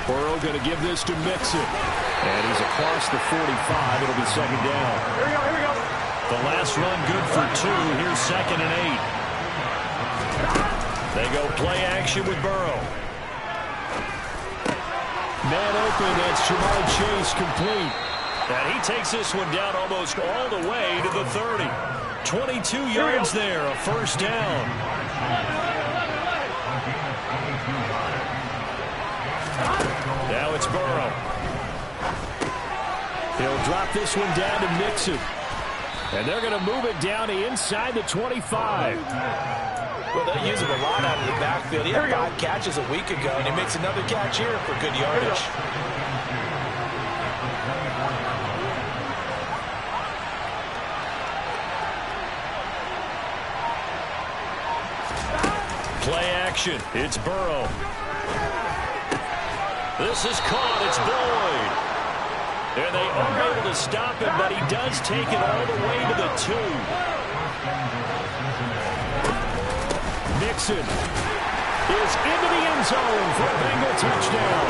Burrow going to give this to Mixon. And he's across the 45. It'll be second down. Here we go. The last run good for 2. Here's second and 8. They go play action with Burrow. Man open. That's Jamar Chase complete. And he takes this one down almost all the way to the 30. 22 yards there. A first down. Now it's Burrow. He'll drop this one down to Mixon. And they're going to move it down to inside the 25. Well, they'll use him a lot out of the backfield. He had 5 catches a week ago, and he makes another catch here for good yardage. Play action. It's Burrow. This is caught. It's Boyd. And they are able to stop him, but he does take it all the way to the 2. Mixon is into the end zone for a Bengal touchdown.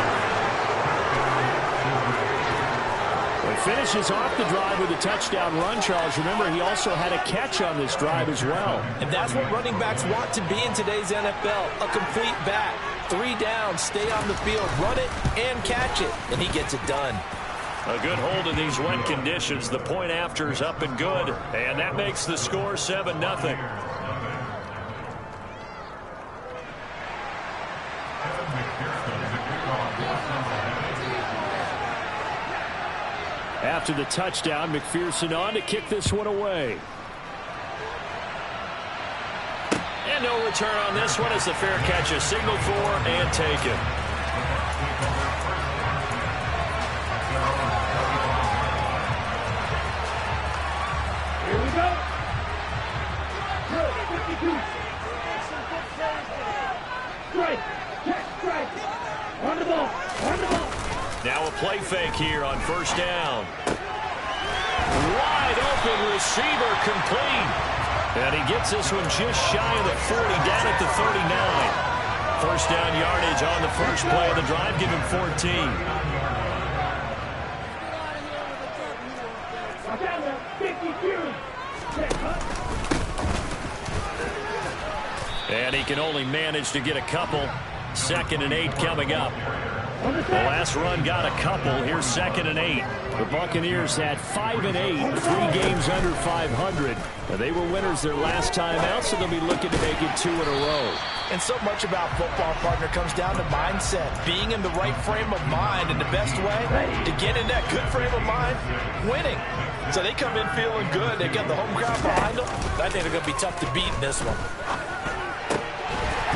He finishes off the drive with a touchdown run, Charles. Remember, he also had a catch on this drive as well. And that's what running backs want to be in today's NFL, a complete back. 3 down, stay on the field, run it, and catch it. And he gets it done. A good hold in these wet conditions. The point after is up and good. And that makes the score 7-0. After the touchdown, McPherson on to kick this one away. And no return on this one as the fair catch is signaled for and taken. Here we go. Drill 52. Strike. Check strike. On the ball. On the ball. Now a play fake here on first down. Wide open receiver complete. And he gets this one just shy of the 40, down at the 39. First down yardage on the first play of the drive, give him 14. And he can only manage to get a couple. 2nd and 8 coming up. The last run got a couple. Here's 2nd and 8. The Buccaneers had 5 and 8, 3 games under 500. They were winners their last time out, so they'll be looking to make it 2 in a row. And so much about football, partner, comes down to mindset. Being in the right frame of mind, and the best way to get in that good frame of mind, winning. So they come in feeling good. They got the home crowd behind them. I think they're going to be tough to beat in this one.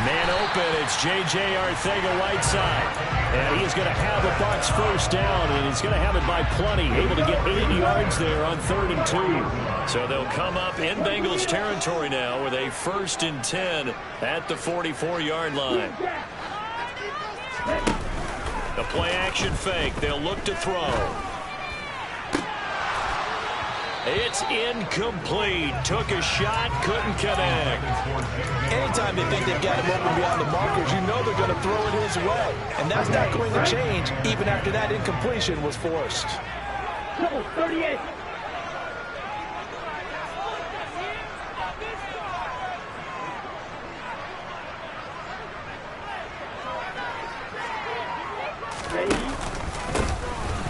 Man open, it's J.J. Arcega-Whiteside. And he is going to have a Bucs first down, and he's going to have it by plenty. Able to get 8 yards there on 3rd and 2. So they'll come up in Bengals territory now with a 1st and 10 at the 44-yard line. The play action fake. They'll look to throw. It's incomplete. Took a shot, couldn't connect. Anytime they think they've got him open beyond the markers, you know they're going to throw it his way. And that's not going to change even after that incompletion was forced. 38.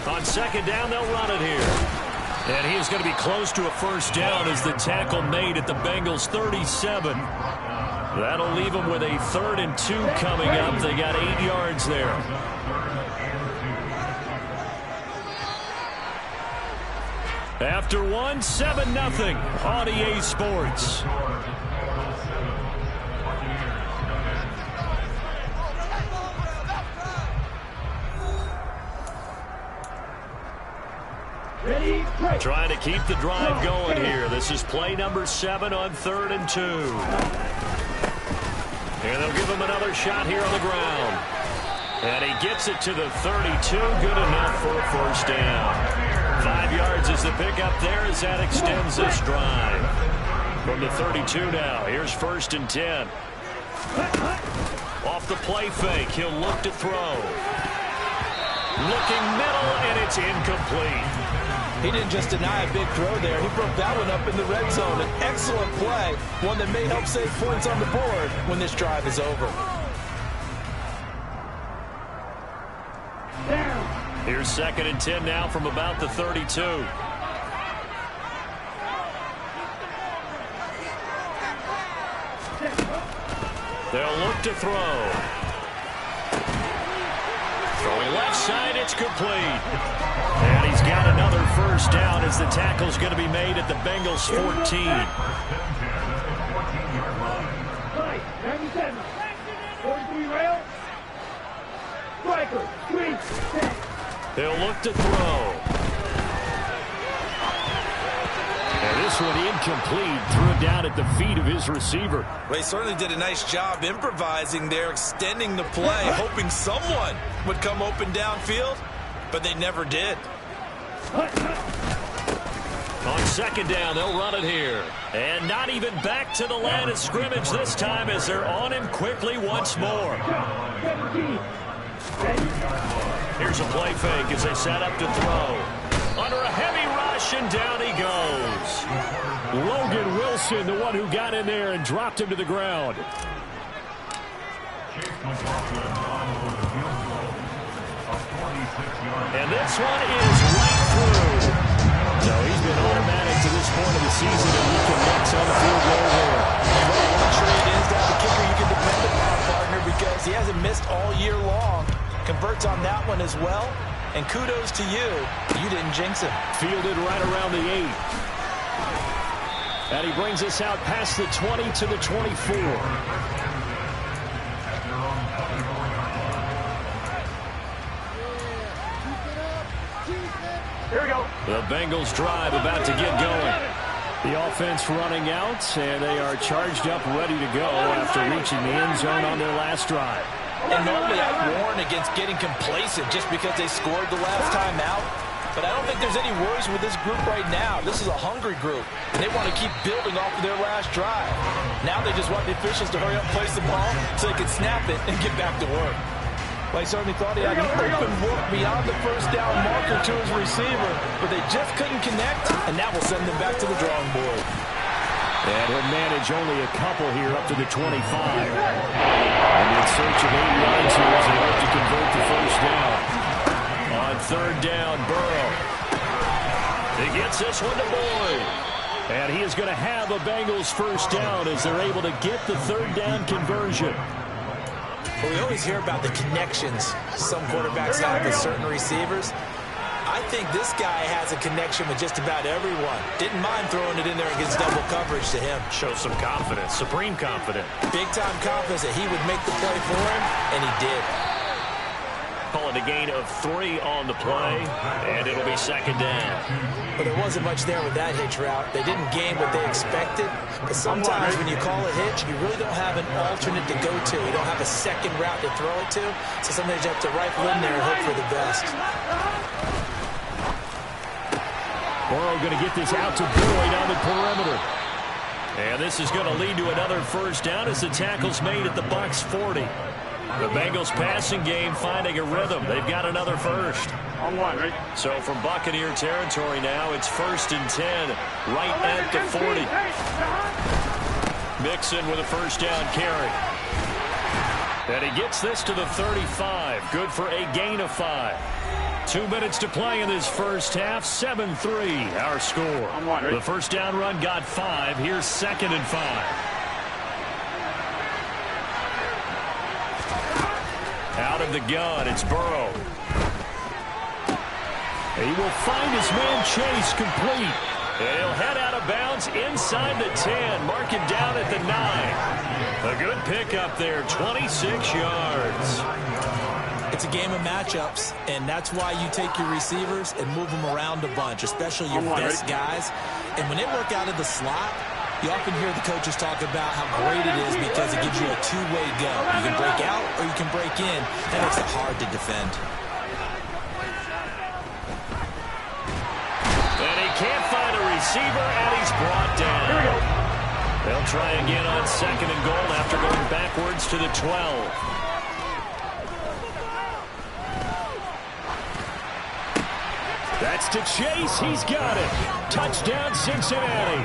On 2nd down, they'll run it here. And he is going to be close to a first down as the tackle made at the Bengals 37. That'll leave them with a 3rd and 2 coming up. They got 8 yards there. After one, 7-0 on EA Sports. Trying to keep the drive going here. This is play number 7 on 3rd and 2. And they'll give him another shot here on the ground. And he gets it to the 32. Good enough for a first down. 5 yards is the pickup there as that extends this drive. From the 32 now, here's 1st and 10. Off the play fake, he'll look to throw. Looking middle, and it's incomplete. He didn't just deny a big throw there. He broke that one up in the red zone. An excellent play, one that may help save points on the board when this drive is over. Here's 2nd and 10 now from about the 32. They'll look to throw. Throwing left side, it's complete. And he's got another first down as the tackle's going to be made at the Bengals 14. 97. 43 rail. Striker. 3. They'll look to throw. And this one incomplete. Threw it down at the feet of his receiver. Well, he certainly did a nice job improvising there, extending the play, hoping someone would come open downfield, but they never did. On 2nd down, they'll run it here. And not even back to the line of scrimmage this time as they're on him quickly once more. Here's a play fake as they set up to throw. Under a heavy rush, and down he goes. Logan Wilson, the one who got in there and dropped him to the ground. And this one is right through. So he's been automatic to this point of the season, and he connects on the field goal there. Luxury it is to have the kicker you can depend upon, partner, because he hasn't missed all year long. Converts on that one as well. And kudos to you. You didn't jinx him. Fielded right around the 8. And he brings us out past the 20 to the 24. Here we go. The Bengals drive about to get going. The offense running out, and they are charged up, ready to go after reaching the end zone on their last drive. And normally I warn against getting complacent just because they scored the last time out. But I don't think there's any worries with this group right now. This is a hungry group, and they want to keep building off of their last drive. Now they just want the officials to hurry up, place the ball, so they can snap it and get back to work. Well, I certainly thought he had an open look beyond the first down marker to his receiver, but they just couldn't connect, and that will send them back to the drawing board. And he'll manage only a couple here up to the 25. And in search of 8 yards here as they hope to convert the first down. On 3rd down, Burrow. He gets this one to Boyd. And he is going to have a Bengals first down as they're able to get the 3rd down conversion. Well, we always hear about the connections some quarterbacks have with certain receivers. I think this guy has a connection with just about everyone. Didn't mind throwing it in there against double coverage to him. Shows some confidence, supreme confidence. Big-time confidence that he would make the play for him, and he did. Call it a gain of 3 on the play, and it'll be 2nd down. But there wasn't much there with that hitch route. They didn't gain what they expected. But sometimes when you call a hitch, you really don't have an alternate to go to. You don't have a second route to throw it to. So sometimes you have to rifle in there and hope for the best. Burrow going to get this out to Boyd on the perimeter. And this is going to lead to another first down as the tackle's made at the Bucs 40. The Bengals passing game finding a rhythm. They've got another first. On 1, right? So from Buccaneer territory now, it's 1st and 10, right at the 40. Mixon with a first down carry. And he gets this to the 35. Good for a gain of 5. 2 minutes to play in this first half. 7-3 our score. The first down run got 5. Here's 2nd and 5. Out of the gun, it's Burrow. He will find his man Chase complete. And he'll head out of bounds inside the 10. Mark it down at the 9. A good pickup there, 26 yards. It's a game of matchups, and that's why you take your receivers and move them around a bunch, especially your best guys. And when they work out of the slot, You often hear the coaches talk about how great it is because it gives you a two-way go. You can break out or you can break in. That makes it hard to defend. And he can't find a receiver, and he's brought down. Here we go. They'll try again on 2nd and goal after going backwards to the 12. That's to Chase. He's got it. Touchdown, Cincinnati.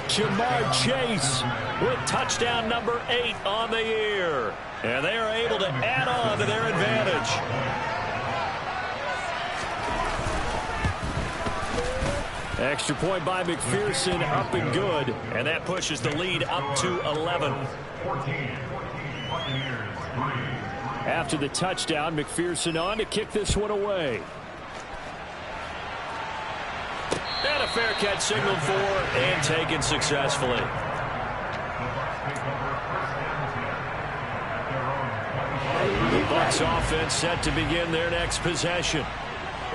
Jamar Chase with touchdown number 8 on the year. And they are able to add on to their advantage. Extra point by McPherson, up and good. And that pushes the lead up to 11. After the touchdown, McPherson on to kick this one away. And a fair catch signaled for and taken successfully. The Bucs offense set to begin their next possession.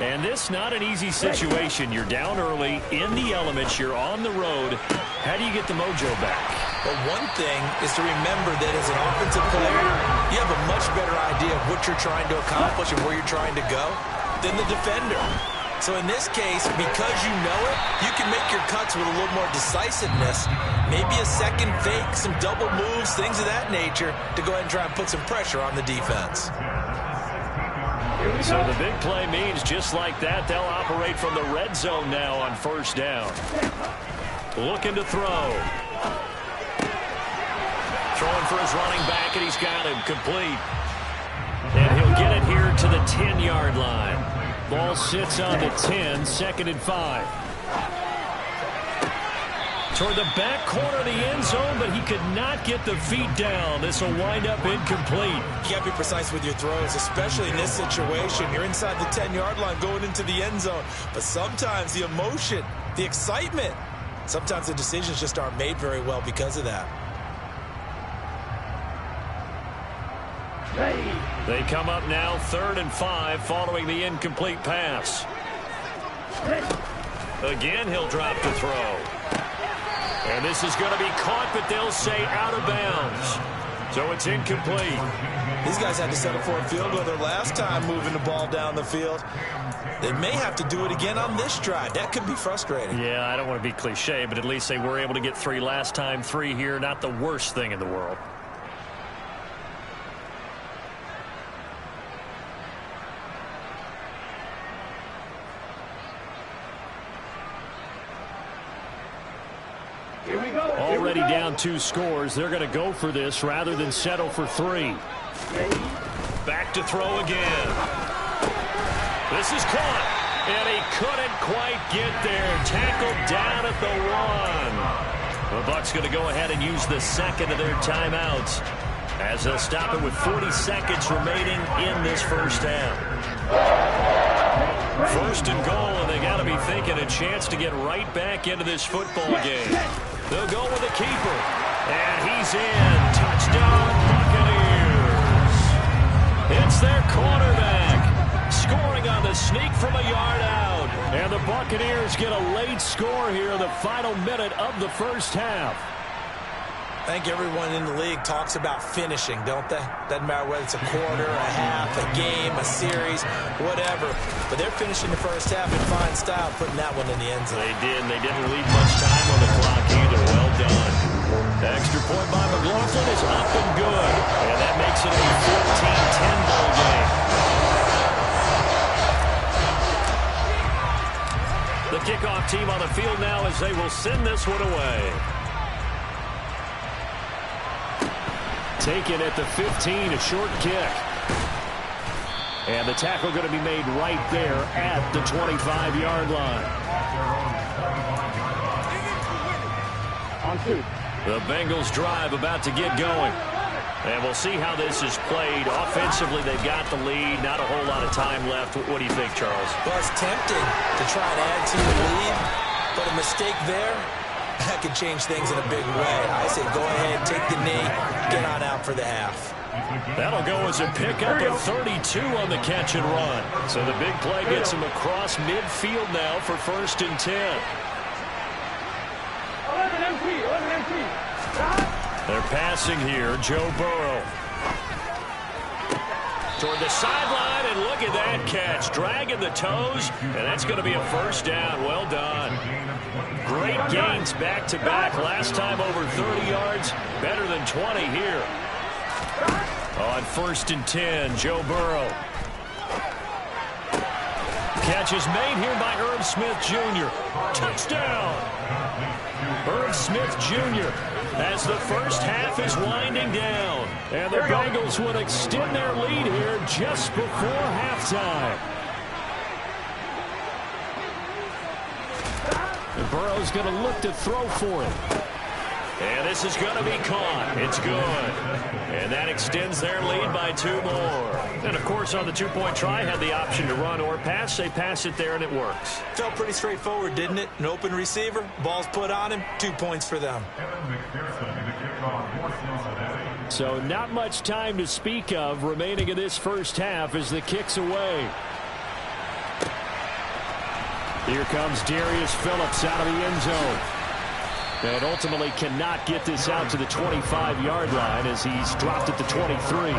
And this not an easy situation. You're down early, in the elements, you're on the road. How do you get the mojo back? But one thing is to remember that as an offensive player, you have a much better idea of what you're trying to accomplish and where you're trying to go than the defender. So in this case, because you know it, you can make your cuts with a little more decisiveness. Maybe a second fake, some double moves, things of that nature to go ahead and try and put some pressure on the defense. So the big play means just like that, they'll operate from the red zone now on 1st down. Looking to throw. Throwing for his running back, and he's got him complete. And he'll get it here to the 10-yard line. Ball sits on the 10, 2nd and 5. Toward the back corner of the end zone, but he could not get the feet down. This will wind up incomplete. You got to be precise with your throws, especially in this situation. You're inside the 10-yard line going into the end zone. But sometimes the emotion, the excitement, sometimes the decisions just aren't made very well because of that. They come up now 3rd and 5 following the incomplete pass. Again, he'll drop to throw. And this is going to be caught, but they'll say out of bounds. So it's incomplete. These guys had to settle for a field goal their last time moving the ball down the field. They may have to do it again on this drive. That could be frustrating. Yeah, I don't want to be cliche, but at least they were able to get 3 last time. 3 here, not the worst thing in the world. Already down 2 scores. They're going to go for this rather than settle for 3. Back to throw again. This is caught. And he couldn't quite get there. Tackled down at the 1. The Bucs going to go ahead and use the 2nd of their timeouts as they'll stop it with 40 seconds remaining in this 1st half. 1st and goal, and they got to be thinking a chance to get right back into this football game. They'll go with the keeper. And he's in. Touchdown, Buccaneers. It's their quarterback. Scoring on the sneak from a yard out. And the Buccaneers get a late score here in the final minute of the 1st half. I think everyone in the league talks about finishing, don't they? Doesn't matter whether it's a quarter, a half, a game, a series, whatever. But they're finishing the 1st half in fine style, putting that one in the end zone. They did, and they didn't leave much time on the clock either. Well done. The extra point by McLaughlin is up and good. And that makes it a 14-10 ball game. The kickoff team on the field now as they will send this one away. Taken at the 15, a short kick. And the tackle going to be made right there at the 25-yard line. On 2. The Bengals drive about to get going. And we'll see how this is played. Offensively, they've got the lead. Not a whole lot of time left. What do you think, Charles? Well, it's tempting to try and add to the lead, but a mistake there, that could change things in a big way. I say go ahead, take the knee, get on out for the half. That'll go as a pickup of 32 on the catch and run. So the big play gets him across midfield now for 1st and 10. They're passing here. Joe Burrow. Toward the sideline, and look at that catch. Dragging the toes, and that's going to be a first down. Well done. Great gains back-to-back. Last time over 30 yards. Better than 20 here. On 1st and 10, Joe Burrow. Catch is made here by Irv Smith Jr. Touchdown! Irv Smith Jr. as the first half is winding down. And the Bengals would extend their lead here just before halftime. And Burrow's going to look to throw for it. And this is going to be caught. It's good. And that extends their lead by 2 more. And, of course, on the 2-point try, had the option to run or pass. They pass it there, and it works. Felt pretty straightforward, didn't it? An open receiver, ball's put on him, 2 points for them. So not much time to speak of remaining in this first half as the kick's away. Here comes Darius Phillips out of the end zone. And ultimately cannot get this out to the 25-yard line as he's dropped at the 23.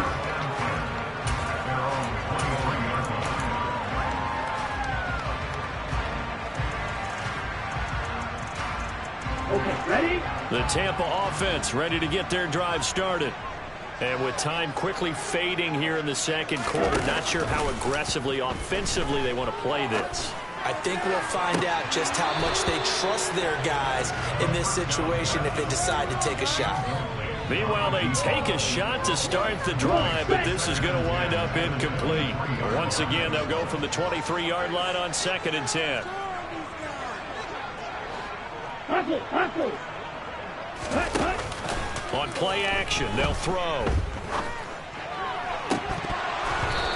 Okay, ready? The Tampa offense ready to get their drive started. And with time quickly fading here in the second quarter, not sure how aggressively, offensively they want to play this. I think we'll find out just how much they trust their guys in this situation if they decide to take a shot. Meanwhile, they take a shot to start the drive, but this is going to wind up incomplete. Once again, they'll go from the 23-yard line on 2nd and 10. On play action, they'll throw.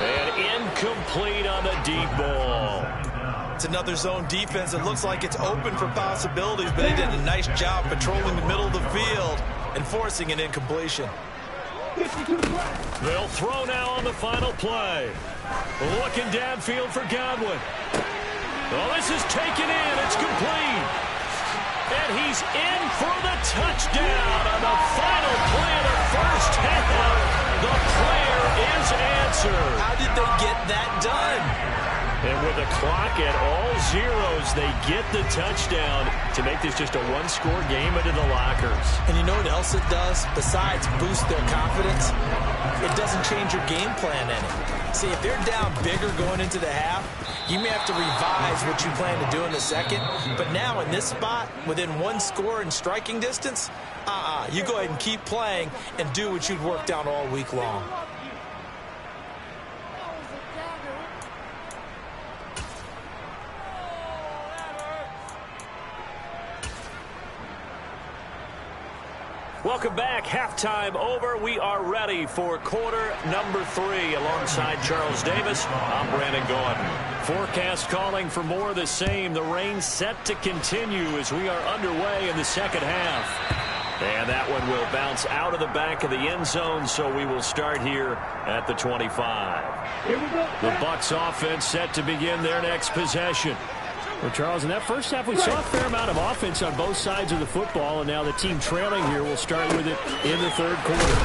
And incomplete on the deep ball. It's another zone defense. It looks like it's open for possibilities, but they did a nice job patrolling the middle of the field and forcing an incompletion. They'll throw now on the final play. Looking downfield for Godwin. Well, this is taken in. It's complete. And he's in for the touchdown on the final play of the first half. The prayer is answered. How did they get that done? And with the clock at all zeros, they get the touchdown to make this just a one-score game into the lockers. And you know what else it does? Besides boost their confidence, it doesn't change your game plan any. See, if they're down bigger going into the half, you may have to revise what you plan to do in the second. But now in this spot, within 1 score in striking distance, you go ahead and keep playing and do what you'd worked out all week long. Welcome back. Halftime over. We are ready for quarter number 3. Alongside Charles Davis, I'm Brandon Gordon. Forecast calling for more of the same. The rain set to continue as we are underway in the second half. And that one will bounce out of the back of the end zone, so we will start here at the 25. Here we go. The Bucs offense set to begin their next possession. Well, Charles, in that first half, we saw a fair amount of offense on both sides of the football, and now the team trailing here will start with it in the third quarter.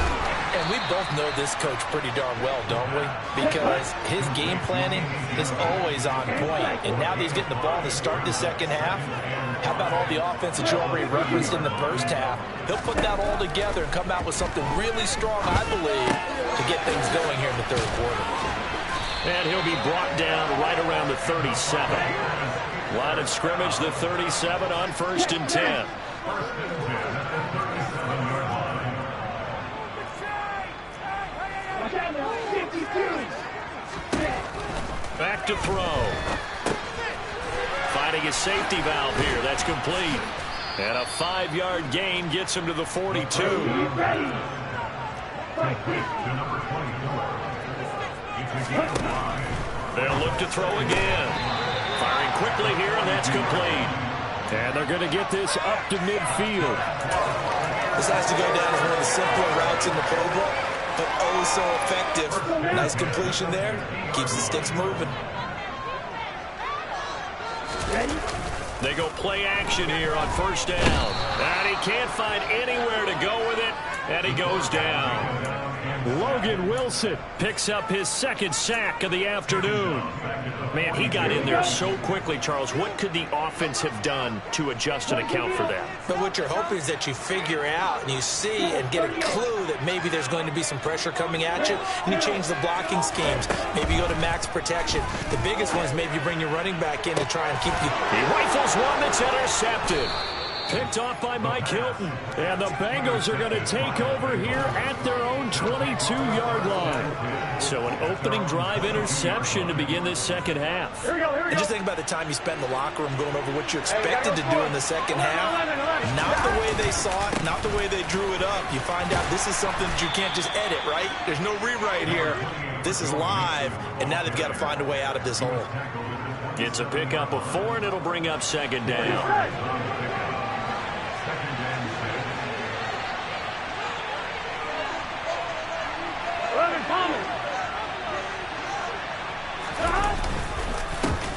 And we both know this coach pretty darn well, don't we? Because his game planning is always on point. And now that he's getting the ball to start the second half, how about all the offense that you already referenced in the first half? He'll put that all together and come out with something really strong, I believe, to get things going here in the third quarter. And he'll be brought down right around the 37. Line of scrimmage, the 37 on 1st and 10. Back to throw. Finding a safety valve here. That's complete. And a 5-yard gain gets him to the 42. They'll look to throw again. Firing quickly here, and that's complete. And they're going to get this up to midfield. This has to go down as one of the simpler routes in the playbook, but oh so effective. Nice completion there. Keeps the sticks moving. Ready? They go play action here on first down. And he can't find anywhere to go with it, and he goes down. Logan Wilson picks up his second sack of the afternoon. Man, he got in there so quickly, Charles. What could the offense have done to adjust and account for that? But what you're hoping is that you figure out and you see and get a clue that maybe there's going to be some pressure coming at you, and you change the blocking schemes. Maybe you go to max protection. The biggest one is maybe you bring your running back in to try and keep you. He rifles one that's intercepted. Picked off by Mike Hilton. And the Bengals are going to take over here at their own 22-yard line. So an opening drive interception to begin this second half. Here we go. And just think about the time you spent in the locker room going over what you expected to do in the second half. Not the way they saw it, not the way they drew it up. You find out this is something that you can't just edit, right? There's no rewrite here. This is live, and now they've got to find a way out of this hole. It's a pickup of 4, and it'll bring up second down.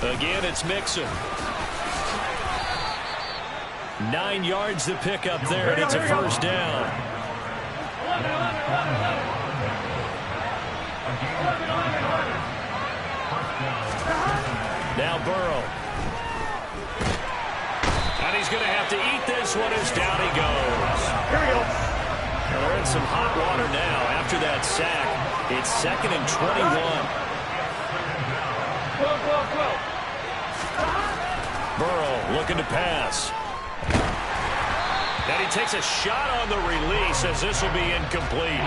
Again, it's Mixon. 9 yards to pick up there, and it's a first down. Now Burrow. And he's going to have to eat this one as down he goes. Here we go. Well, they're in some hot water now after that sack. It's 2nd and 21. Burrow looking to pass. And he takes a shot on the release as this will be incomplete.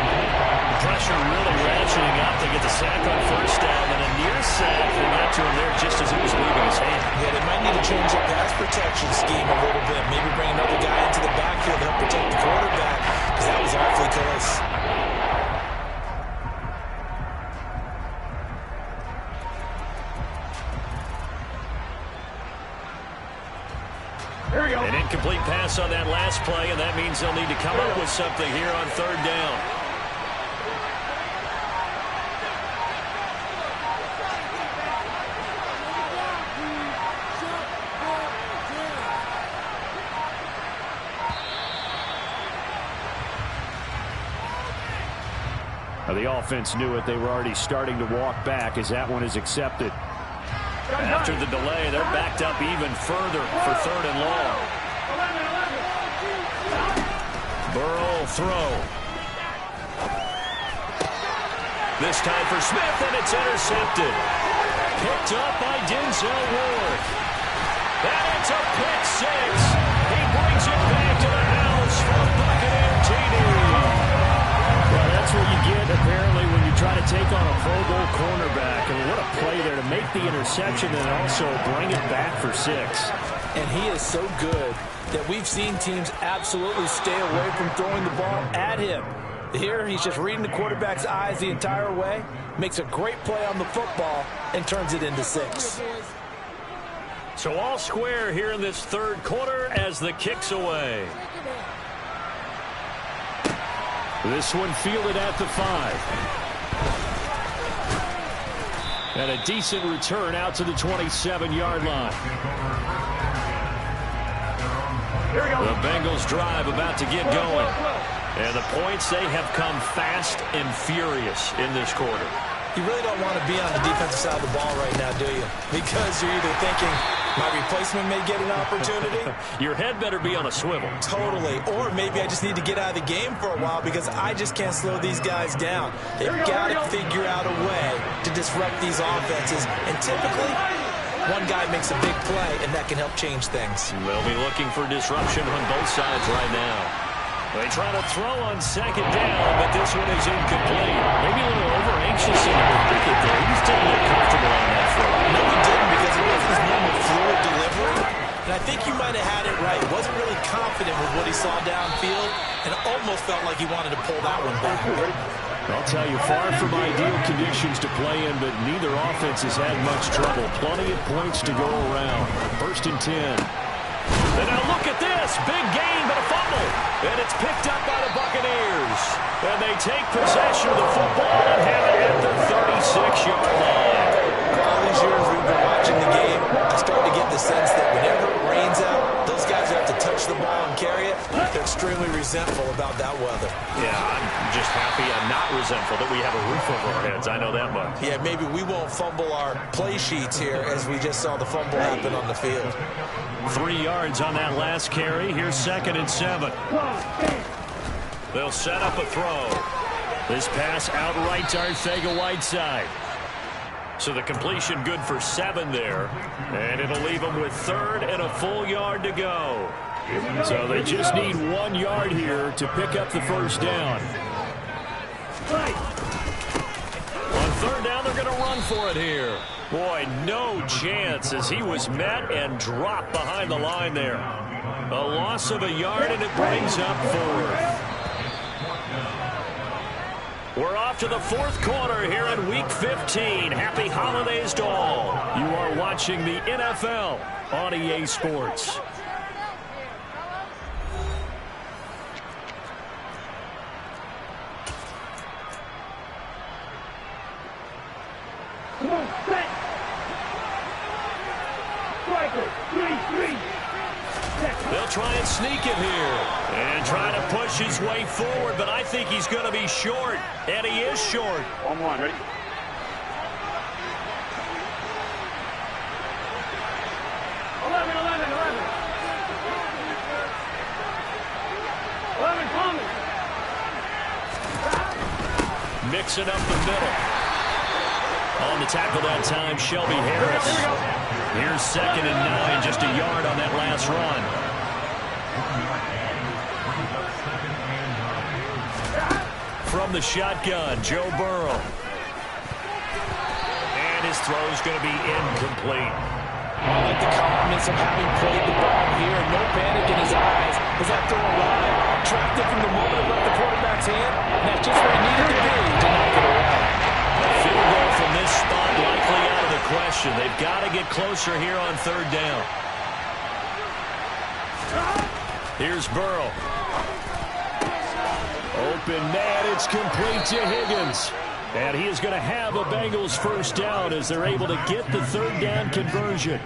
Pressure really ratcheting up. They get the sack on first down, and a near sack. They got to him there just as it was leaving his hand. Yeah, they might need to change the pass protection scheme a little bit. Maybe bring another guy into the backfield to help protect the quarterback, because that was awfully close. An incomplete pass on that last play, and that means they'll need to come up with something here on third down. Now, the offense knew it. They were already starting to walk back as that one is accepted. After the delay, they're backed up even further for 3rd and long. Burrow throw. This time for Smith, and it's intercepted. Picked up by Denzel Ward. And it's a pick 6. He brings it back to the house for a Buccaneer TD. Well, that's what you get, apparently, when you try to take on a Pro Bowl cornerback. I mean, what a play there to make the interception and also bring it back for 6. And he is so good that we've seen teams absolutely stay away from throwing the ball at him. Here, he's just reading the quarterback's eyes the entire way, makes a great play on the football, and turns it into 6. So all square here in this third quarter as the kick's away. This one fielded at the 5. And a decent return out to the 27-yard line. The Bengals drive about to get going. And the points, they have come fast and furious in this quarter. You really don't want to be on the defensive side of the ball right now, do you? Because you're either thinking, my replacement may get an opportunity. Your head better be on a swivel. Totally. Or maybe I just need to get out of the game for a while because I just can't slow these guys down. They've got to figure out a way to disrupt these offenses. And typically, one guy makes a big play, and that can help change things. They'll be looking for disruption on both sides right now. They try to throw on second down, but this one is incomplete. Maybe a little over-anxious in the pocket there. He just didn't look comfortable on that throw. No, he didn't, because it wasn't his normal fluid delivery. And I think you might have had it right. He wasn't really confident with what he saw downfield, and it almost felt like he wanted to pull that one back. I'll tell you, far from ideal conditions to play in, but neither offense has had much trouble. Plenty of points to go around. 1st and 10. And now look at this. Big gain, but a fumble. And it's picked up by the Buccaneers. And they take possession of the football and have it at the 36-yard line. All these years we've been watching the game, I start to get the sense that whenever it rains resentful about that weather. Yeah, I'm just happy I'm not resentful that we have a roof over our heads. I know that much. Yeah, maybe we won't fumble our play sheets here as we just saw the fumble happen on the field. 3 yards on that last carry. Here's 2nd and 7. They'll set up a throw. This pass outright to Arcega-Whiteside. So the completion good for 7 there. And it'll leave them with 3rd and a full yard to go. So they just need 1 yard here to pick up the first down. On 3rd down, they're going to run for it here. Boy, no chance as he was met and dropped behind the line there. A loss of a yard, and it brings up 4th. We're off to the 4th quarter here in Week 15. Happy holidays to all. You are watching the NFL on EA Sports. Come on, set. Striker, 3-3. They'll try and sneak it here and try to push his way forward, but I think he's going to be short, and he is short. 1-1, ready? Mixing up the middle. On the tackle that time, Shelby Harris. Here's 2nd and 9, just a yard on that last run. From the shotgun, Joe Burrow. And his throw's going to be incomplete. I like the confidence of having played the ball here. No panic in his eyes as that throw arrived. Tracked it from the moment it left the quarterback's hand. And that's just where it needed to be to knock it away. A field goal from this spot likely out of the question. They've got to get closer here on 3rd down. Here's Burrow. Open man, it's complete to Higgins. And he is going to have a Bengals first down as they're able to get the 3rd down conversion.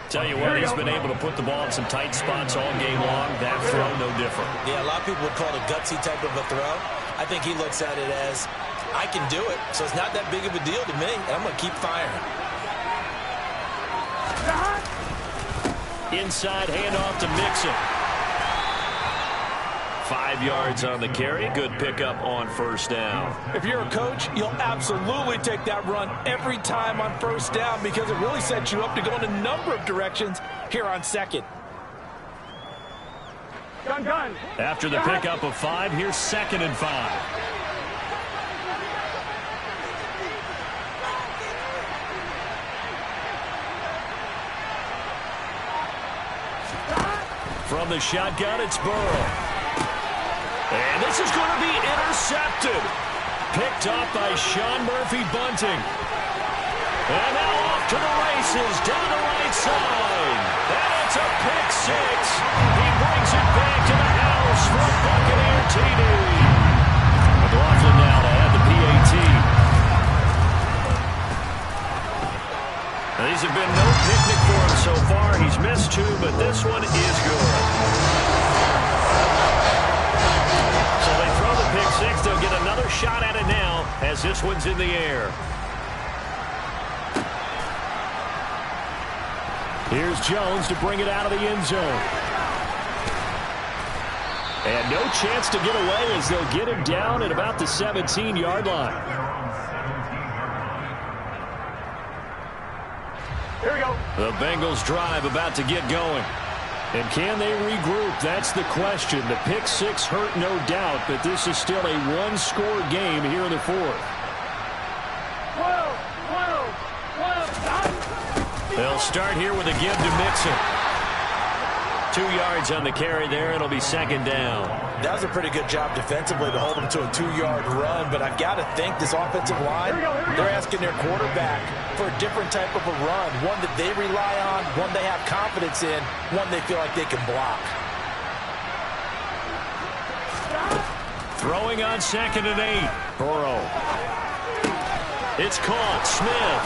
Tell you what, he's been able to put the ball in some tight spots all game long. That throw, no different. Yeah, a lot of people would call it a gutsy type of a throw. I think he looks at it as, I can do it, so it's not that big of a deal to me, and I'm going to keep firing. Inside handoff to Mixon. 5 yards on the carry. Good pickup on 1st down. If you're a coach, you'll absolutely take that run every time on 1st down because it really sets you up to go in a number of directions here on 2nd. Gun. After the pickup of 5, here's 2nd and 5. From the shotgun, it's Burrow. And this is going to be intercepted. Picked up by Sean Murphy-Bunting. And now off to the races down the right side. And it's a pick 6. He brings it back to the house for a Buccaneer TD. McLaughlin now to add the PAT. Now, these have been no picnic for him so far. He's missed 2, but this one is good. So they throw the pick 6. They'll get another shot at it now as this one's in the air. Here's Jones to bring it out of the end zone. And no chance to get away as they'll get him down at about the 17-yard line. Here we go. The Bengals drive about to get going. And can they regroup? That's the question. The pick 6 hurt, no doubt, but this is still a one-score game here in the 4th. 12. They'll start here with a give to Mixon. 2 yards on the carry there. It'll be 2nd down. That was a pretty good job defensively to hold them to a 2-yard run, but I've got to think this offensive line, they're asking their quarterback for a different type of a run, one that they rely on, one they have confidence in, one they feel like they can block. Throwing on 2nd and 8. Burrow. It's caught. Smith.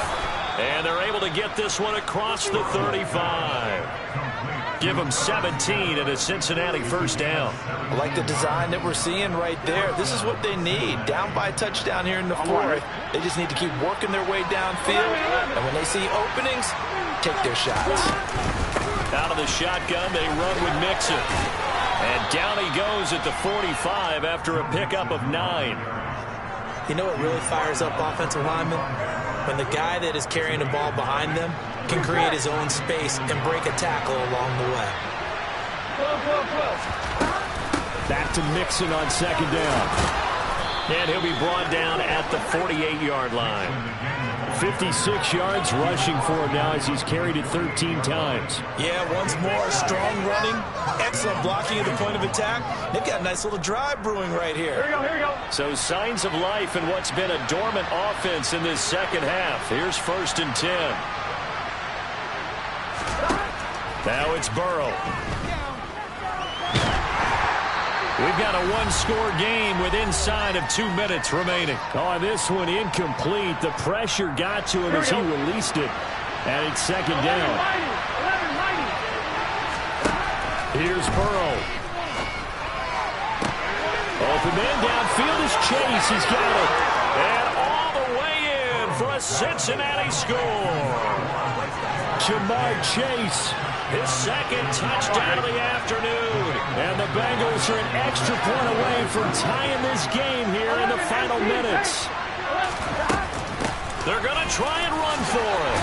And they're able to get this one across the 35. Give them 17 and a Cincinnati first down. I like the design that we're seeing right there. This is what they need. Down by a touchdown here in the fourth. They just need to keep working their way downfield. And when they see openings, take their shots. Out of the shotgun, they run with Mixon. And down he goes at the 45 after a pickup of 9. You know what really fires up offensive linemen? When the guy that is carrying the ball behind them can create his own space and break a tackle along the way. Back to Mixon on second down. And he'll be brought down at the 48-yard line. 56 yards rushing for him now as he's carried it 13 times. Yeah, once more, strong running, excellent blocking at the point of attack. They've got a nice little drive brewing right here. Here we go. So signs of life in what's been a dormant offense in this second half. Here's 1st and 10. Now it's Burrow. We've got a one-score game with inside of 2 minutes remaining. Oh, this one incomplete. The pressure got to him as he released it. And it's second down. Here's Burrow. Open man downfield is Chase. He's got it. And all the way in for a Cincinnati score. Jamar Chase. His second touchdown of the afternoon. And the Bengals are an extra point away from tying this game here in the final minutes. They're going to try and run for it.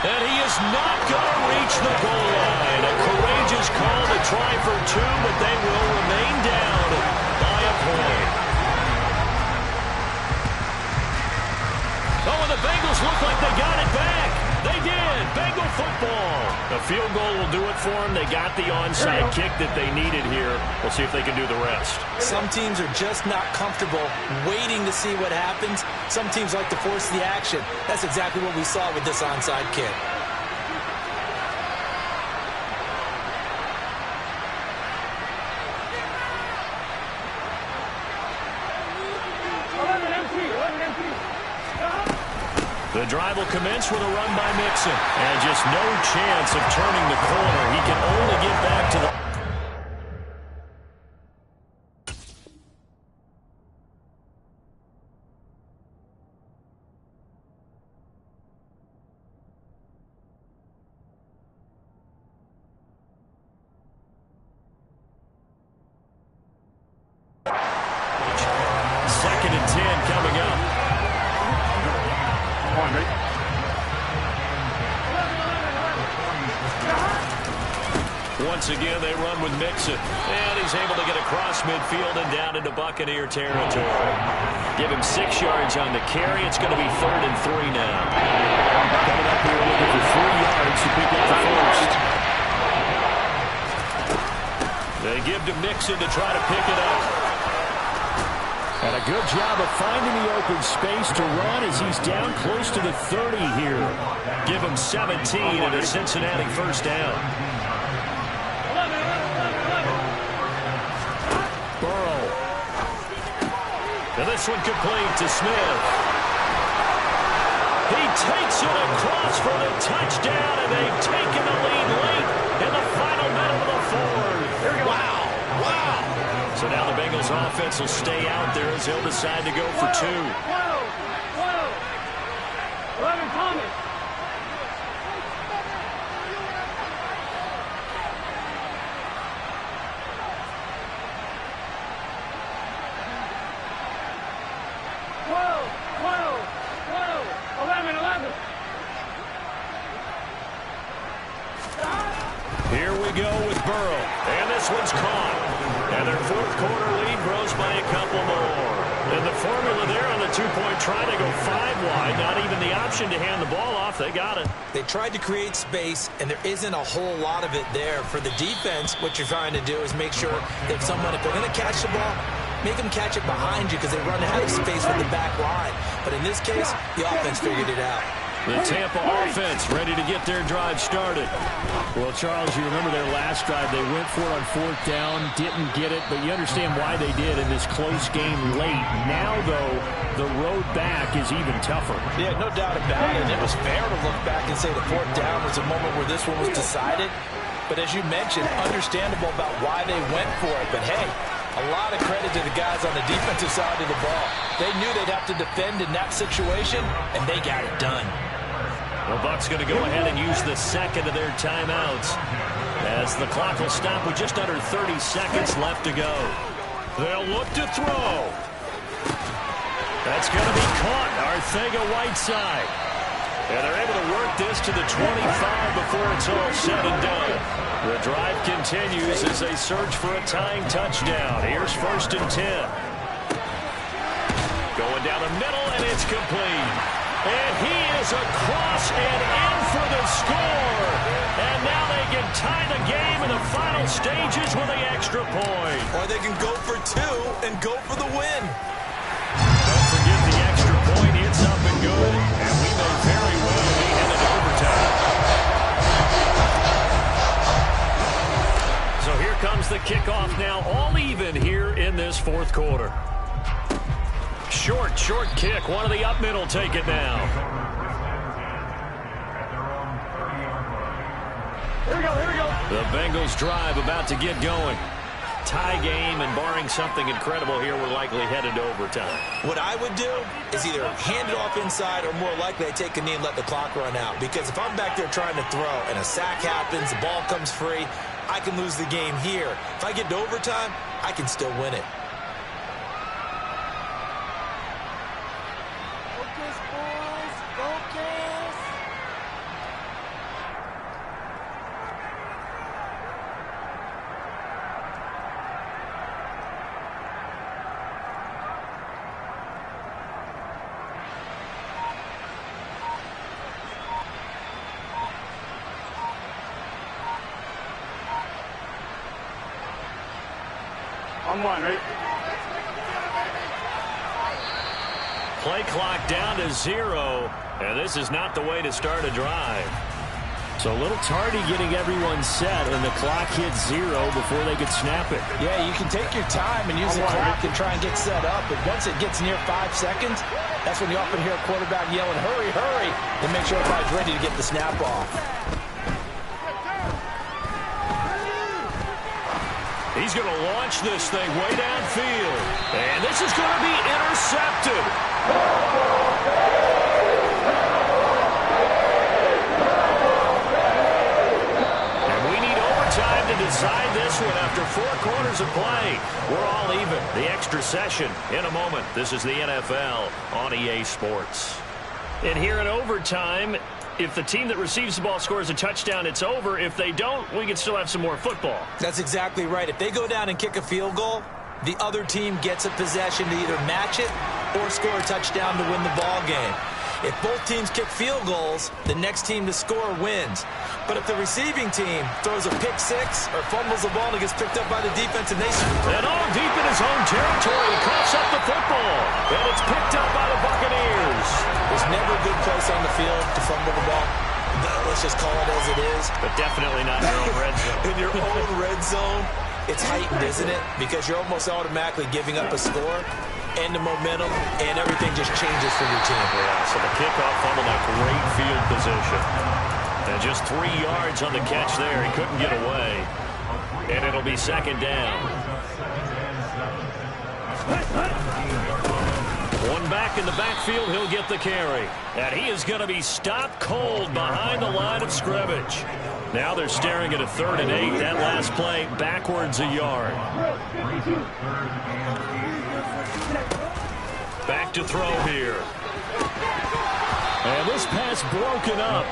And he is not going to reach the goal line. A courageous call to try for 2, but they will remain down by a point. Oh, and the Bengals look like they got it back. They did. Bengal football. The field goal will do it for them. They got the onside kick that they needed here. We'll see if they can do the rest. Some teams are just not comfortable waiting to see what happens. Some teams like to force the action. That's exactly what we saw with this onside kick. The drive will commence with a run by Mixon. And just no chance of turning the corner. He can only get back to the... Second and 10 coming up. Once again, they run with Mixon. And he's able to get across midfield and down into Buccaneer territory. Give him 6 yards on the carry. It's going to be 3rd and 3 now. Coming up here looking for 3 yards to pick up the first. They give to Mixon to try to pick it up. And a good job of finding the open space to run as he's down close to the 30 here. Give him 17 and a Cincinnati first down. Burrow. And this one complete to Smith. He takes it across for the touchdown, and they've taken the lead late in the final minute of the fourth. Wow. So now the Bengals offense will stay out there as they'll decide to go for 2. 11 Thomas. Here we go with Burrow. And this one's caught. And their fourth quarter lead grows by a couple more. And the formula there on the two-point try, they go 5 wide. Not even the option to hand the ball off. They got it. They tried to create space, and there isn't a whole lot of it there. For the defense, what you're trying to do is make sure that if they're going to catch the ball, make them catch it behind you because they run out of space with the back line. But in this case, the offense figured it out. The Tampa offense ready to get their drive started. Well, Charles, you remember their last drive. They went for it on 4th down, didn't get it, but you understand why they did in this close game late. Now, though, the road back is even tougher. Yeah, no doubt about it. It was fair to look back and say the 4th down was a moment where this one was decided. But as you mentioned, understandable about why they went for it. But, hey, a lot of credit to the guys on the defensive side of the ball. They knew they'd have to defend in that situation, and they got it done. The Bucs going to go ahead and use the second of their timeouts as the clock will stop with just under 30 seconds left to go. They'll look to throw. That's going to be caught. Arcega-Whiteside. And they're able to work this to the 25 before it's all said and done. The drive continues as they search for a tying touchdown. Here's 1st and 10. Going down the middle, and it's complete. And he is across and in for the score. And now they can tie the game in the final stages with the extra point. Or they can go for 2 and go for the win. Don't forget the extra point. It's up and good. And we may very well be headed overtime. So here comes the kickoff now, all even here in this 4th quarter. Short kick. One of the up middle take it now. Here we go. The Bengals drive about to get going. Tie game, and barring something incredible here, we're likely headed to overtime. What I would do is either hand it off inside or more likely I take a knee and let the clock run out. Because if I'm back there trying to throw and a sack happens, the ball comes free, I can lose the game here. If I get to overtime, I can still win it. Focus, boys. Focus. On 1, right? Play clock down to 0, and this is not the way to start a drive. So a little tardy getting everyone set, and the clock hits 0 before they could snap it. Yeah, you can take your time and use the clock and try and get set up, but once it gets near 5 seconds, that's when you often hear a quarterback yelling, hurry, hurry, and make sure everybody's ready to get the snap off. He's going to launch this thing way downfield. And this is going to be intercepted. And we need overtime to decide this one after 4 quarters of play. We're all even. The extra session in a moment. This is the NFL on EA Sports. And here in overtime, if the team that receives the ball scores a touchdown, it's over. If they don't, we can still have some more football. That's exactly right. If they go down and kick a field goal, the other team gets a possession to either match it or score a touchdown to win the ball game. If both teams kick field goals, the next team to score wins. But if the receiving team throws a pick 6 or fumbles the ball and it gets picked up by the defense and they... And all deep in his own territory, he coughs up the football. And it's picked up by the Buccaneers. There's never a good place on the field to fumble the ball. Let's just call it as it is. But definitely not in your own red zone. In your own red zone, it's heightened, isn't it? Because you're almost automatically giving up a score and the momentum, and everything just changes for your team. Yeah, so the kickoff fumbled a great field position. And just 3 yards on the catch there. He couldn't get away. And it'll be 2nd down. One back in the backfield, he'll get the carry. And he is going to be stopped cold behind the line of scrimmage. Now they're staring at a 3rd and 8. That last play backwards a yard. Back to throw here. And this pass broken up.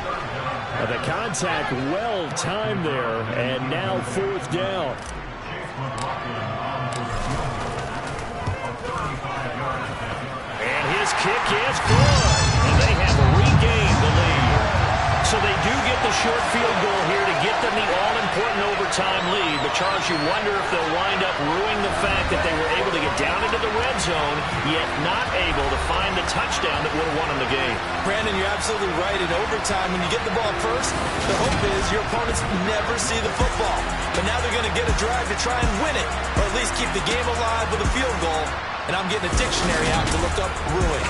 The contact well timed there, and now 4th down. And his kick is good. And they have regained the lead. So they do get the short field goal here to get them the all-important overtime lead. But, Charles, you wonder if they'll wind up ruining the fact that they were able to get down into the red zone, yet not able to find the touchdown that would have won them the game. Brandon, you're absolutely right. In overtime, when you get the ball first, the hope is your opponents never see the football. But now they're going to get a drive to try and win it, or at least keep the game alive with a field goal. And I'm getting a dictionary out to look up ruin.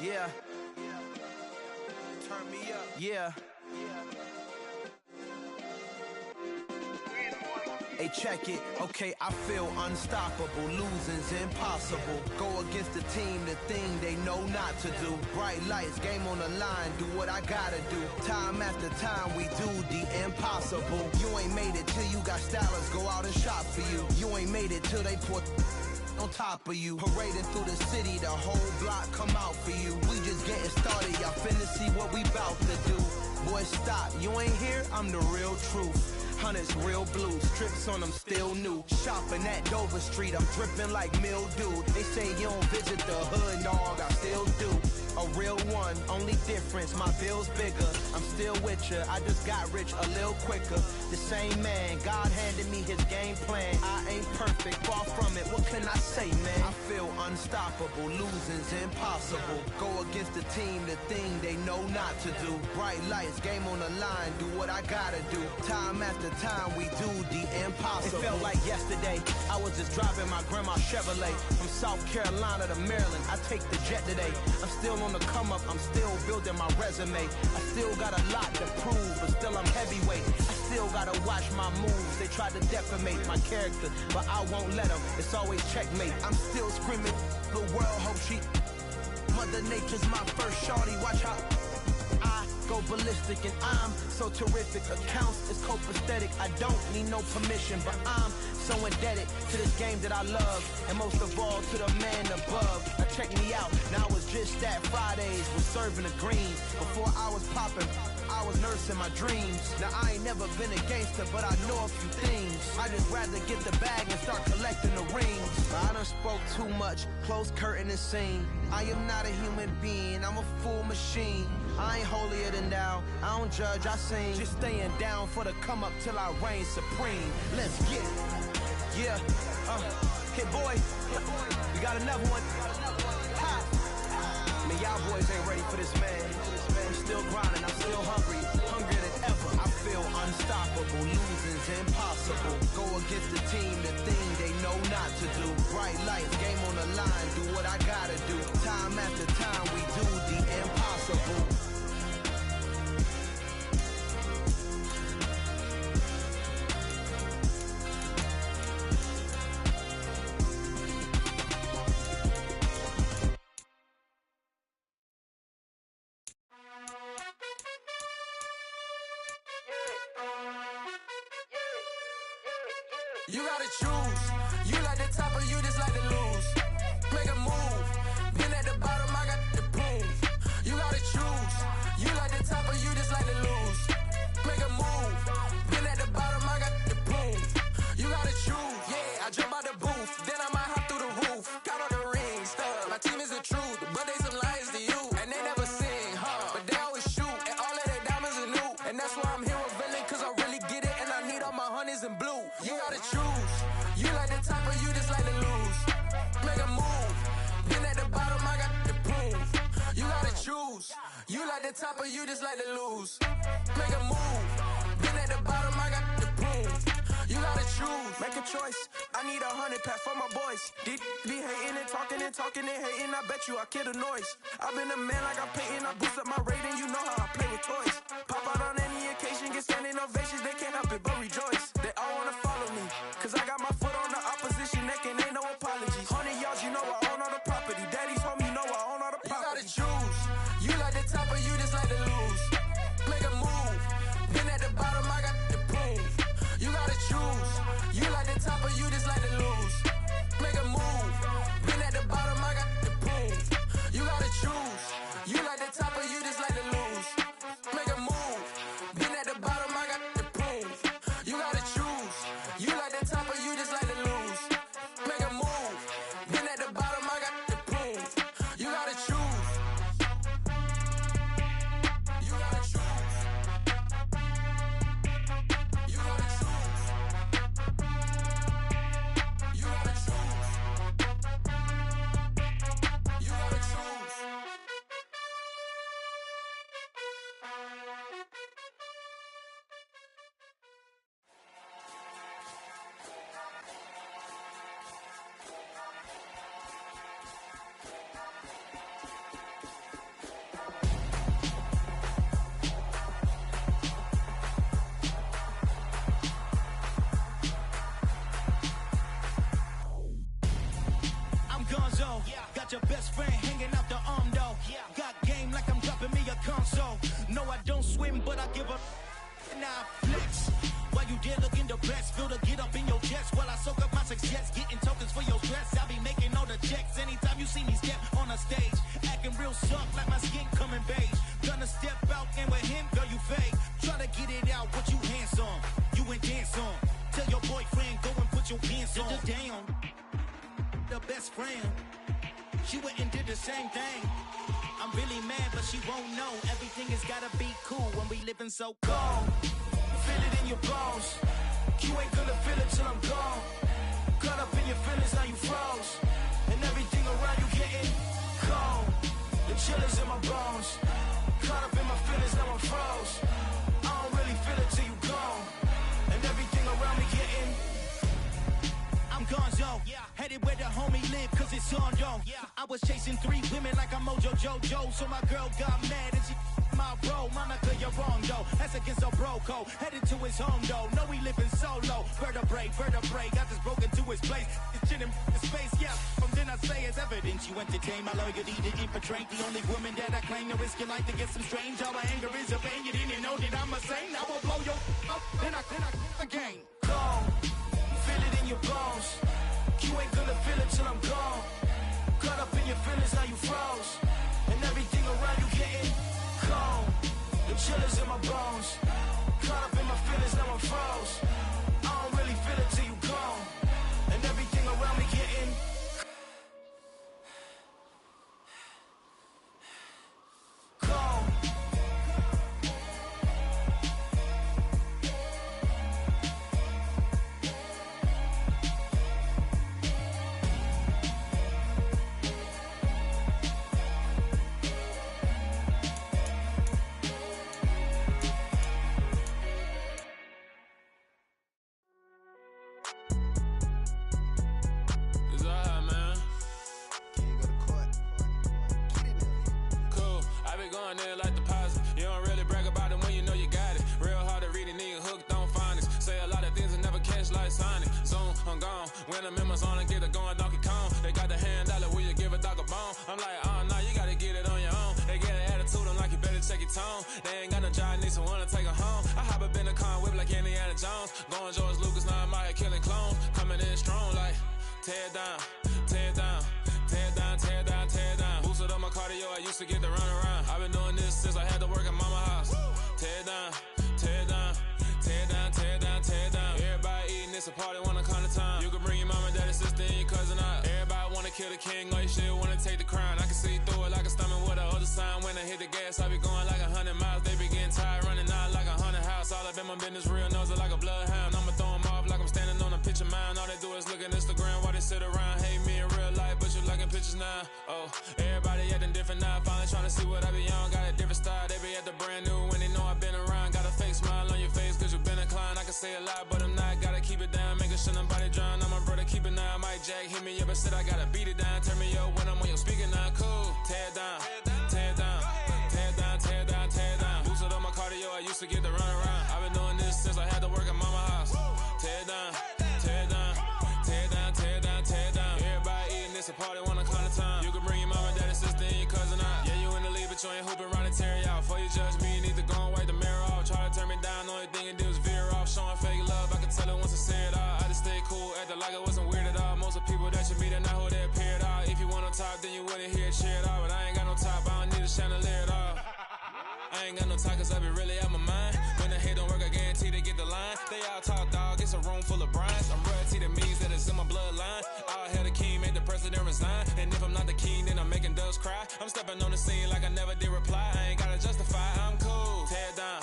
Yeah. Turn me up. Yeah. Hey, check it. Okay, I feel unstoppable. Losing's impossible. Go against the team, the thing they know not to do. Bright lights, game on the line, do what I gotta do. Time after time, we do the impossible. You ain't made it till you got stylers go out and shop for you. You ain't made it till they put on top of you. Parading through the city, the whole block come out for you. We just getting started, y'all finna see what we bout to do. Boy, stop, you ain't here, I'm the real truth. Hunters, real blue, strips on them still new. Shopping at Dover Street, I'm dripping like mildew. They say you don't visit the hood, dog, I still do. A real one, only difference, my bill's bigger. I'm still with ya, I just got rich a little quicker. The same man, God handed me his game plan. I ain't perfect, far from it, what can I say, man? I feel unstoppable, losing's impossible. Go against the team, the thing they know not to do. Bright lights, game on the line, do what I gotta do. Time after time, we do the impossible. It felt like yesterday, I was just driving my grandma's Chevrolet. From South Carolina to Maryland, I take the jet today. I'm still on the come up, I'm still building my resume. I still got a lot to prove, but still I'm heavyweight. I still gotta watch my moves. They try to defamate my character, but I won't let them. It's always checkmate. I'm still screaming, the world hope she. Mother Nature's my first shorty, watch how I go ballistic, and I'm so terrific. Accounts is copacetic. I don't need no permission, but I'm so indebted to this game that I love, and most of all to the man above. Now check me out, now it's just that Fridays was serving the greens. Before I was popping, I was nursing my dreams. Now I ain't never been a gangster, but I know a few things. I just rather get the bag and start collecting the rings. I done spoke too much, close curtain and scene. I am not a human being, I'm a full machine. I ain't holier than thou, I don't judge, I sing. Just staying down for the come up till I reign supreme. Let's get it. Yeah, hit boy, we got another one. Ha. Man, y'all boys ain't ready for this, man. line, do what I gotta do. Time after time, we do the impossible. You gotta choose. You like the top or you just like to lose. Make a move. Been at the bottom, I got the proof. You gotta choose. You like the top or you just like to lose. Make a move. Been at the bottom, I got the proof. You gotta choose. Yeah, I jump out the booth. Then I might hop through the roof. Count all the rings, stuff. My team is the truth, but they some liars to you. And they never sing, huh? But they always shoot. And all of their diamonds are new. And that's why I'm here with Villain, cause I really get it. And I need all my honeys in blue. You gotta choose. You like the top or you just like to lose. Make a move. Been at the bottom, I got the proof. You gotta choose. You like the top or you just like to lose. Make a move. Been at the bottom, I got the proof. You gotta choose. Make a choice. I need 100 pack for my boys. Be hating and talking and talking and hating. I bet you I kill the noise. I've been a man like I'm painting. I boost up my rating. You know how I play with toys. Pop out on any occasion, get standing ovations. They can't help it but rejoice. They all wanna follow me, cause I got my foot on the opposition neck and ain't no apologies. 100 yards, you know I own all the property. Daddy's home, you know I own all the property. You gotta choose. You like the top or you just like to lose. Make a move. Been at the bottom, I got the proof. You gotta choose. You like the top or you just like to lose. Make a move. Been at the bottom, I got the proof. You gotta choose. You like the top or you just like to lose. Make a move. Been at the bottom, I got the proof. You gotta choose. You like the top or you just like to lose. Make a move. Been at the bottom, I got the proof. You gotta choose. You gotta choose. You gotta choose. You gotta choose. You gotta choose. I'm Gonzo. Got your best friend hanging out the arm though. Got game like I'm dropping me a console. No, I don't swim, but I give a now flex. While you there looking depressed, feel the get up in your chest while I soak up my success, getting tokens for your stress. I be making all the checks anytime you see me step on a stage, acting real soft like my skin coming beige. Gonna step out and with him, girl, you fake. Try to get it out, what you handsome, you ain't dance on. Tell your boyfriend go and put your pants on. Down. The best friend, she went and did the same thing. I'm really mad, but she won't know. Everything has gotta be cool when we living so cold. Feel it in your bones. You ain't gonna feel it till I'm gone. Caught up in your feelings, now you froze. And everything around you getting cold. The chillers in my bones. Caught up in my feelings, now I'm froze. I don't really feel it till you gone. And everything around me getting. I'm Gonzo, headed where the homie live, cause it's on though. I was chasing 3 women like I'm Mojo Jojo, so my girl got mad and she my bro. Monica, you're wrong though, that's against a bro code. Headed to his home though, no we living solo. Vertebrae, got this broken to his place. It's shit in space, yeah. From then I say it's evidence you entertain my loyalty to infiltrate. The only woman that I claim to risk your life to get some strange. All my anger is a pain, you didn't know that I'm a saint. I will blow your up, then I again. Gone. Feel it in your bones. You ain't gonna feel it till I'm gone. Caught up in your feelings, now you froze. And everything around you getting cold. The chillers in my bones. Caught up in my feelings, now I'm froze. I don't really feel it till you gone. And everything around me getting cold. Rocky Tone. They ain't got no job, need someone to take her home. I hop up in the car, whip like Indiana Jones. Going George Lucas, now I'm out here killing clones. Coming in strong like, tear down, tear down, tear down, tear down, tear down. Boosted up my cardio, I used to get to run around. I've been doing this since I had to work at mama house. Tear down, tear down, tear down, tear down, tear down. Everybody eating, it's a party, wanna come to time. You can bring your mama, daddy, sister, and your cousin out. Everybody wanna kill the king, or you shit wanna take the crown. I can see through it like a stomach with a other sign. When I hit the gas, I be going like 100 miles. They be getting tired, running out like 100 house. All up in my business, real nose like a bloodhound. I'ma throw them off like I'm standing on a picture mound. All they do is look at Instagram while they sit around. Hate me in real life, but you liking pictures now. Oh, everybody acting different now. Finally trying to see what I be on. Got a different style, they be at the brand new when they know I've been around. Got a fake smile on your face cause you been inclined. I can say a lot, but I'm not. Gotta keep it down, making sure nobody drown. I'm my brother, keep it now. Mike Jack hit me up and said I gotta beat it down. Turn me up when I'm on your speaker now. Cool, tear down, tear down, tear down, tear down, tear down. Boosted up my cardio, I used to get to run around. I've been doing this since I had to work at mama house. Tear down, tear down, tear down, tear down, tear down. Everybody eating, it's a party, wanna come to time. You can bring your mama, daddy, sister, and your cousin out. Yeah, you in the lead, but you ain't hooping around and tear you out. Before you judge me, you need to go and wipe the mirror off. Try to turn me down, only thing you did was veer off. Showing fake love, I can tell it once I say it all. I just stay cool, acting like I wasn't weird at all. Most of the people that you meet are not who they appear at all. If you want on top, then you wouldn't hear it cheer at all. But I ain't got no top, I don't need a chandelier at all. I ain't got no talk cause I be really out my mind. When the hate don't work, I guarantee they get the line. They all talk dog, it's a room full of brines. I'm royalty, that means that it's in my bloodline. All hail the king, make the president resign. And if I'm not the king, then I'm making doves cry. I'm stepping on the scene like I never did reply. I ain't gotta justify, I'm cool. Tear down,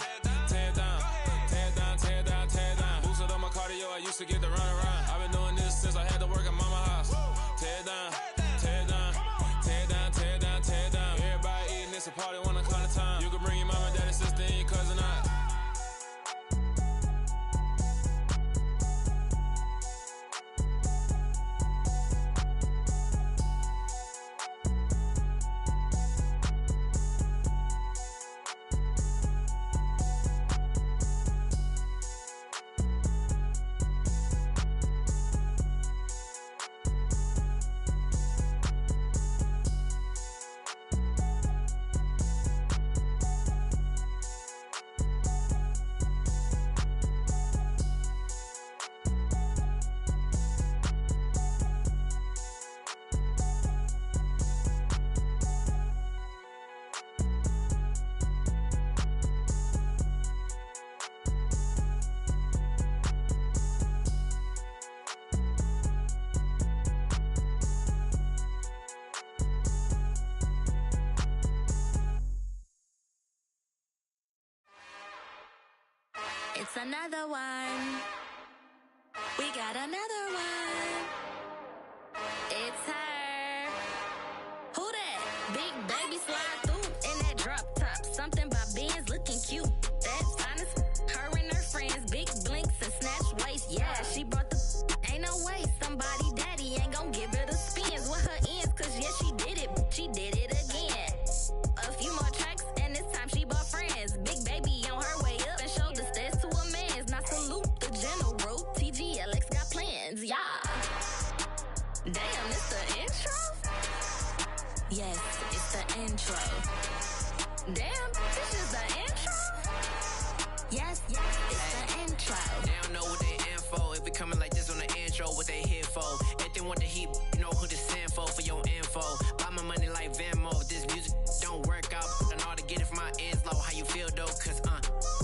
tear down, tear down, tear down, tear down. Boosted up my cardio, I used to get to run around. I've been doing this since I had to work at mama house. Tear down, tear down, tear down, tear down, tear down. Everybody eating, it's a party, wanna come to time. You can bring your mama, daddy, sister, and your cousin out. It's another one. We got another one. It's her. Who that? Big baby slide through in that drop top. Something about Benz looking cute. That's honest. Her and her friends, big blinks and snatch waist. Yeah, she brought the. Ain't no way somebody daddy ain't gon' give her the spins with her ends. Cause yeah, she did it. She did it again. A few more tracks and this time she bought friends. Big baby on her way up and showed the stairs to a man's. Now salute the general. TGLX got plans, yeah. Damn, it's the intro? Yes, it's the intro. Damn, this is the intro? Yes, it's the intro. They don't know what they in for. If we coming like this on the intro, what they here for? If they want the heat, you know who to send for your info. Buy my money like Venmo. This music don't work out. And all to get it from my ends low. How you feel though? Cause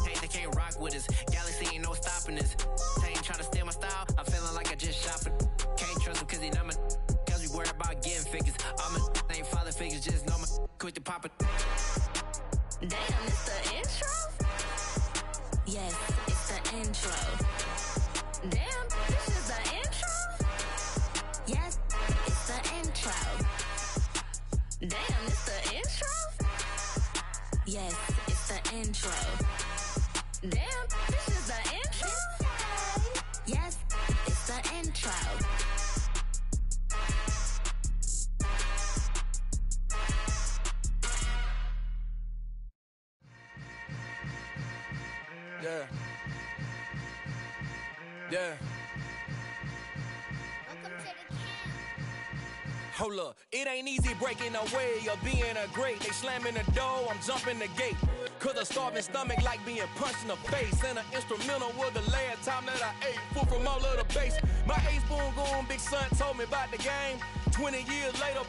hey, they can't rock with us. Galaxy ain't no stopping us. They ain't trying to steal my style. I'm feeling like I just shot for. Can't trust him cause he not my. Cause we worried about getting figures. All my ain't father figures. Just know my quick to pop it. Damn, it's the intro? Yes, it's the intro. Damn, this is the intro? Yes, it's the intro. Damn, it's the intro? Yes, it's the intro. Damn, this is the intro? Yes, it's the intro. Yeah. Yeah. Hold up, it ain't easy breaking away or being a great. They slamming the door, I'm jumping the gate. Cause a starving stomach like being punched in the face. And an instrumental was the last time that I ate. Full from all of the bass. My ace boom goon, big son told me about the game. 20 years later,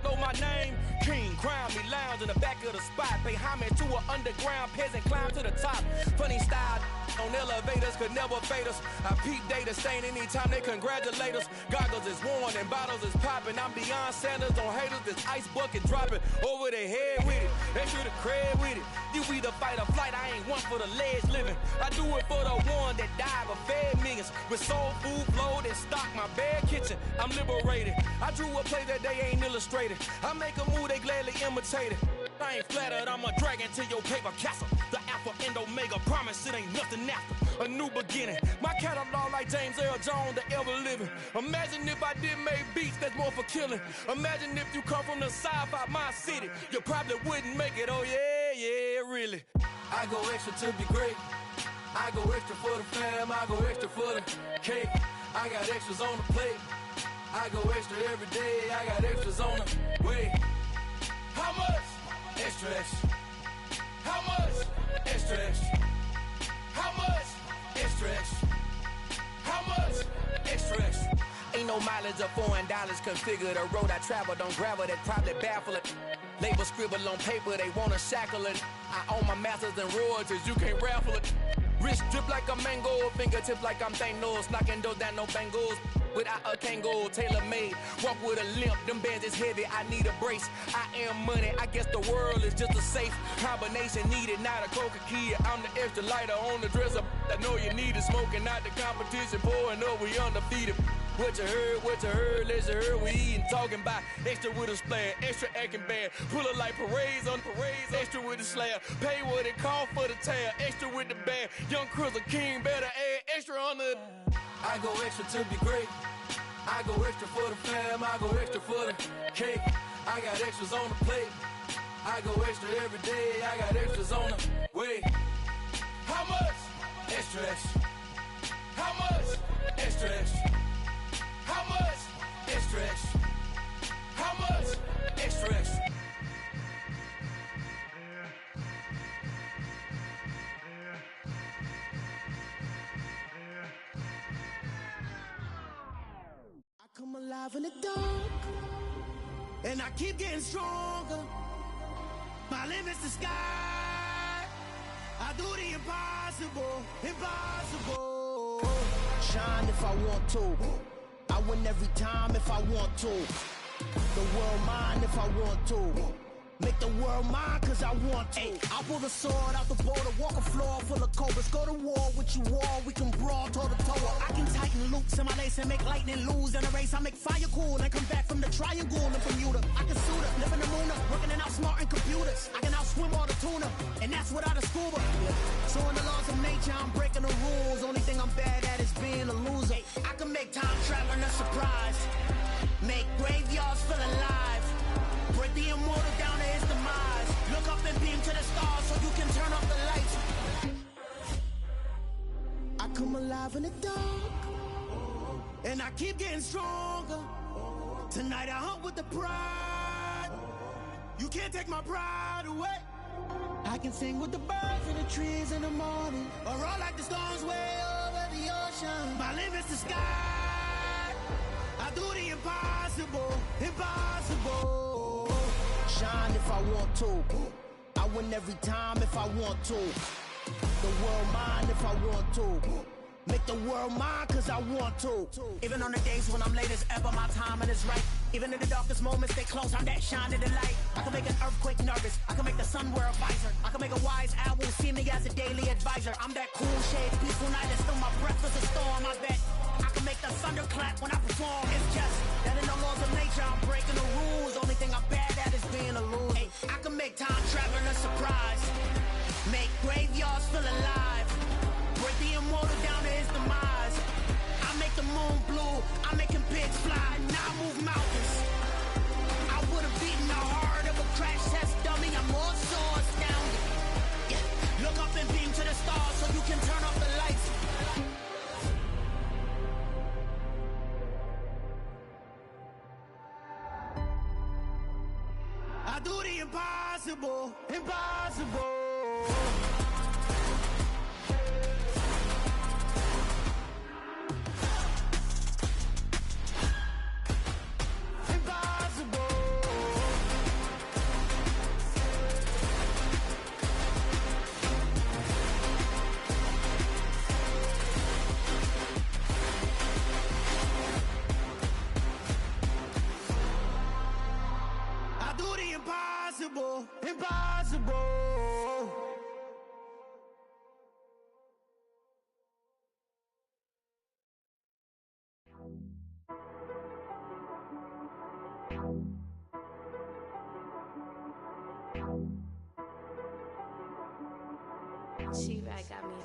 know my name. King, crown me, lounge in the back of the spot. Pay homage to an underground peasant, climb to the top. Funny style on elevators could never fade us. I peep data stain anytime they congratulate us. Goggles is worn and bottles is popping. I'm beyond Sanders on haters, this ice bucket dropping over their head with it. They should have cred with it. You either fight or flight, I ain't one for the ledge living. I do it for the one that died but fed millions. With soul food flowed and stock my bare kitchen. I'm liberated. I drew a play that they ain't illustrated. I make a move, they gladly imitate it. I ain't flattered, I'm a dragon to your paper castle. The Alpha and Omega, promise it ain't nothing after. A new beginning. My catalog like James Earl Jones, the ever living. Imagine if I did make beats that's more for killing. Imagine if you come from the sci-fi, my city. You probably wouldn't make it, oh yeah, really. I go extra to be great. I go extra for the fam, I go extra for the cake. I got extras on the plate. I go extra every day, I got extras on the way. How much? Extra, extra. How much? Extra, extra. How much? Extra, extra. How much? Extra, extra. Ain't no mileage of $4 configure the road I travel. Don't gravel that probably baffle it. Label scribble on paper, they wanna shackle it. I own my masters and royalties, you can't raffle it. Wrist drip like a mango, fingertips like I'm Thanos, knocking those down no bangles. Without a Kango, tailor-made, walk with a limp, them bands is heavy, I need a brace. I am money, I guess the world is just a safe combination needed, not a coca key. I'm the extra lighter on the dresser, I know you need it, smoking out the competition, pouring up, we undefeated. What you heard, let's heard, we eating, talking about extra with a splash, extra acting bad, pull it like parades on parades, extra with the slab, pay what it cost for the tab, extra with the bag, young Chris a king, better add extra on the... I go extra to be great. I go extra for the fam, I go extra for the cake. I got extras on the plate. I go extra every day, I got extras on the way. How much? Extra, extra. How much? Extra, extra. How much? Extra, extra. How much? Extra, extra. Come alive in the dark, and I keep getting stronger. My limit's the sky. I do the impossible, impossible. Shine if I want to. I win every time if I want to. The world mine if I want to. Make the world mine cause I want to. I pull the sword out the border, walk a floor full of cobras. Go to war with you all, we can brawl toe to toe. I can tighten loops in my lace and make lightning lose in a race. I make fire cool and come back from the triangle in Bermuda. I can suit up, live in the moon up, working and outsmarting computers. I can outswim all the tuna, and that's without a scuba. So in the laws of nature, I'm breaking the rules. Only thing I'm bad at is being a loser. I can make time traveling a surprise. Make graveyards feel alive. Break the immortal down to his demise. Look up and beam to the stars so you can turn off the lights. I come alive in the dark, and I keep getting stronger. Tonight I hunt with the pride. You can't take my pride away. I can sing with the birds and the trees in the morning, or roll like the storms way over the ocean. My limit's the sky. I do the impossible, impossible. Shine if I want to. I win every time if I want to. The world mine if I want to. Make the world mine cause I want to. Even on the days when I'm late as ever, my timing is right. Even in the darkest moments, they close, I'm that shining the light. I can make an earthquake nervous, I can make the sun wear a visor. I can make a wise owl see me as a daily advisor. I'm that cool shade, peaceful night, and still my breath is a storm, I bet. I can make the thunder clap when I perform. It's just that in the laws of nature, I'm breaking the rules. Only thing I'm bad at is being a loser. I can make time traveling a surprise. Make graveyards feel alive. Break the immortal down to his demise. I make the moon blue, I'm making pigs fly. Now I move mountains. I would have beaten the heart of a crash test dummy. I'm more so astounded. Yeah. Look up and beam to the stars so you can turn off the lights. I do the impossible, impossible. She-Rag got me.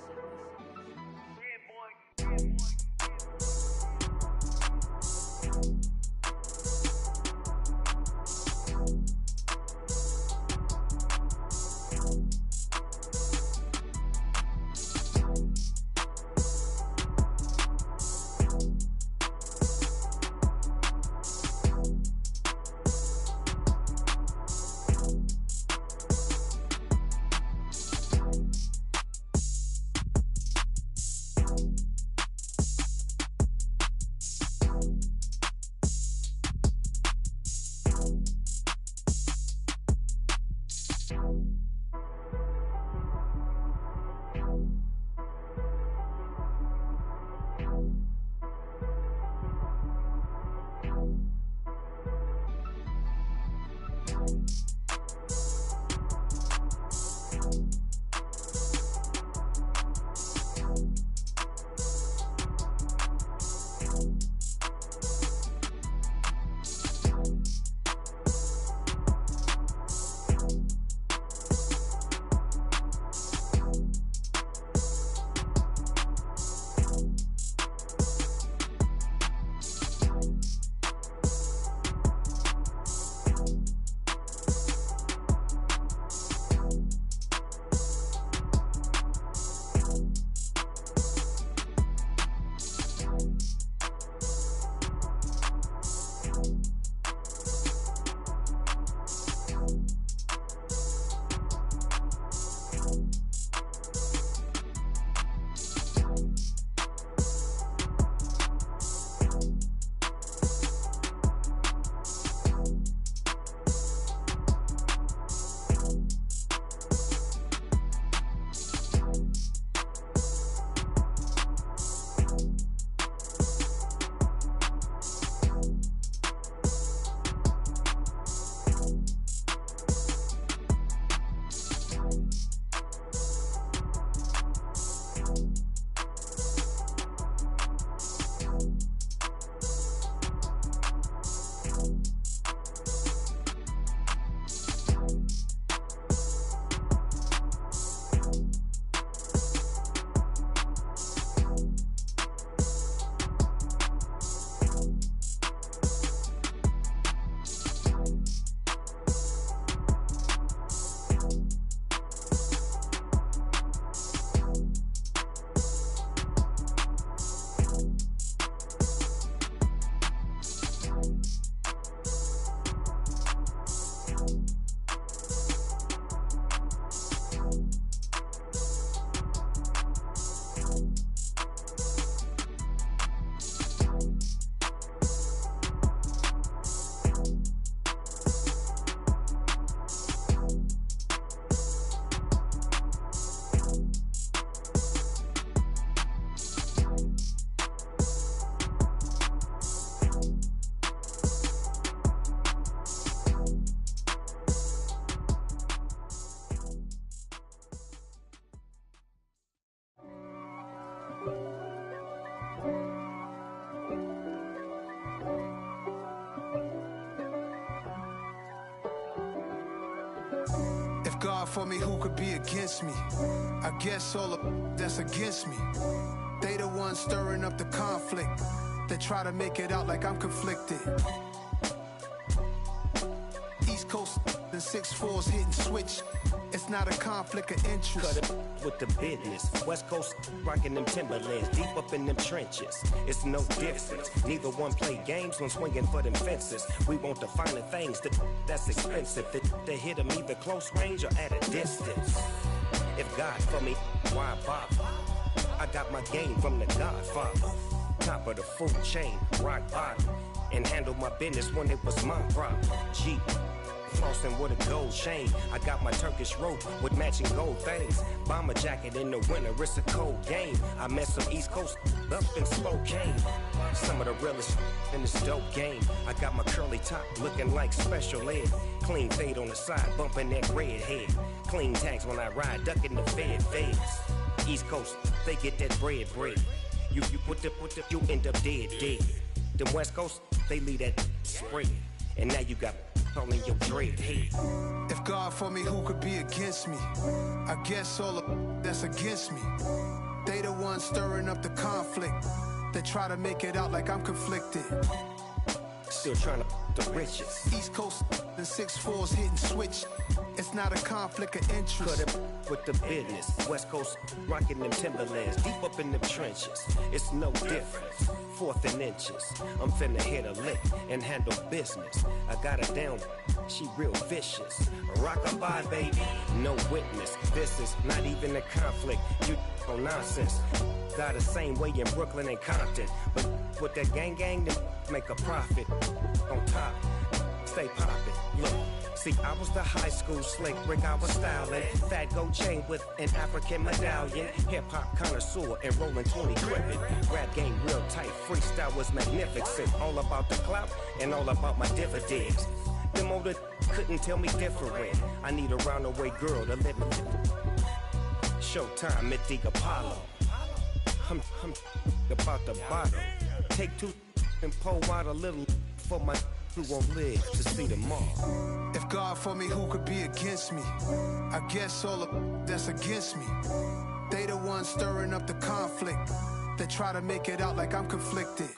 If God for me, who could be against me? I guess all of that's against me. They the ones stirring up the conflict. They try to make it out like I'm conflicted. East Coast and 6'4's hitting switch. It's not a conflict of interest. Cut it with the business. West Coast rocking them Timberlands, deep up in them trenches. It's no difference. Neither one play games when swinging for them fences. We want the finer things that's expensive. They hit them either close range or at a distance. If God for me, why bother? I got my game from the Godfather. Top of the food chain, rock bottom. And handle my business when it was my problem. Jeep. Flossing with a gold chain. I got my Turkish rope with matching gold things. Bomber jacket in the winter, it's a cold game. I met some East Coast up in Spokane. Some of the realest in this dope game. I got my curly top looking like special ed. Clean fade on the side, bumping that red head. Clean tags when I ride, ducking the feds. East Coast, they get that bread. You put the, you end up dead. Them West Coast, they leave that spread. And now you got only your dread head. If God for me, who could be against me? I guess all of that's against me. They the ones stirring up the conflict. They try to make it out like I'm conflicted. Still trying to the riches. East Coast and 6'4s hitting switch. It's not a conflict of interest. Cut it with the business. West Coast rocking them Timberlands. Deep up in them trenches. It's no difference. 4th and inches. I'm finna hit a lick and handle business. I got her down. She real vicious. Rockabye, baby. No witness. This is not even a conflict. You on nonsense. Got the same way in Brooklyn and Compton. But with that gang, then make a profit. On top, stay poppin'. Look, see, I was the high school slick brick, I was styling. Fat gold chain with an African medallion. Hip-hop connoisseur and rolling 20 gripping. Rap game real tight, freestyle was magnificent. All about the clout and all about my dividends. Them older couldn't tell me different. I need a roundaway girl to live in. Showtime at the Apollo. I'm about the bottle. Take 2 and pour out a little for my who won't live to see tomorrow. If God for me, who could be against me? I guess all of that's against me. They the ones stirring up the conflict. They try to make it out like I'm conflicted.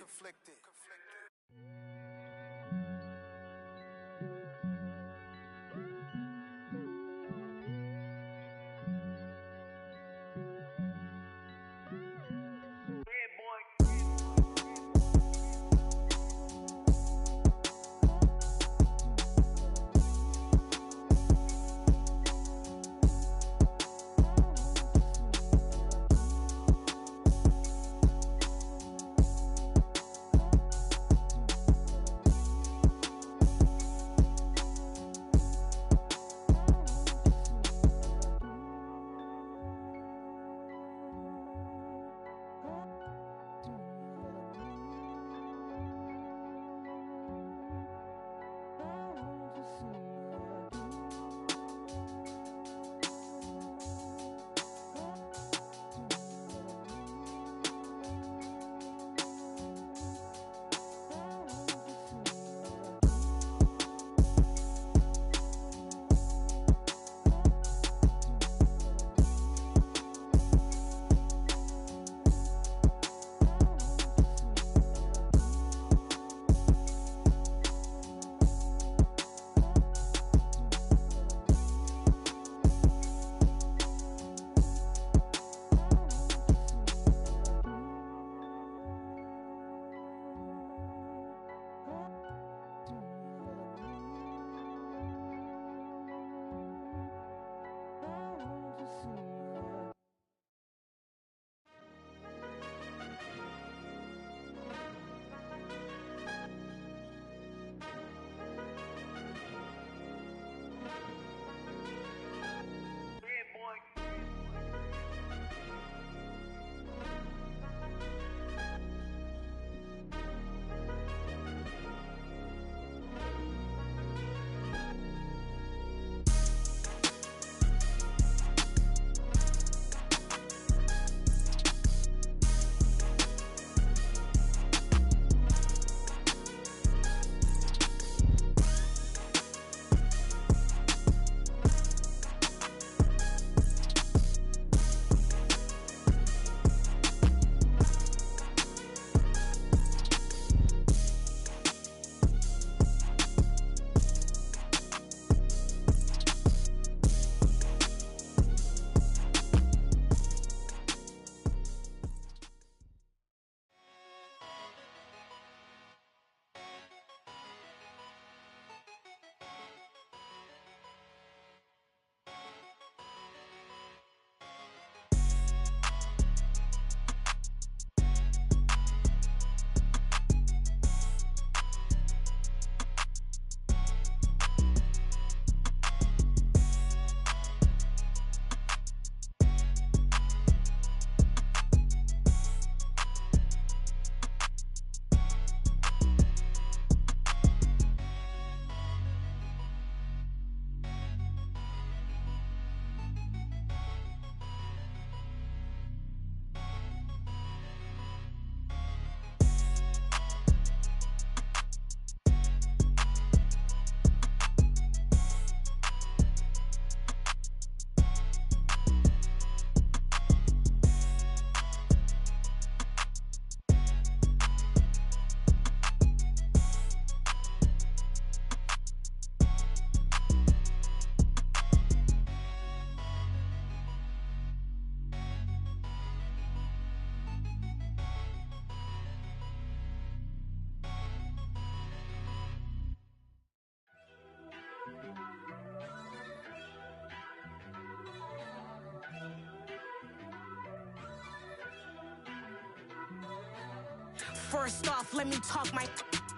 First off, let me talk my...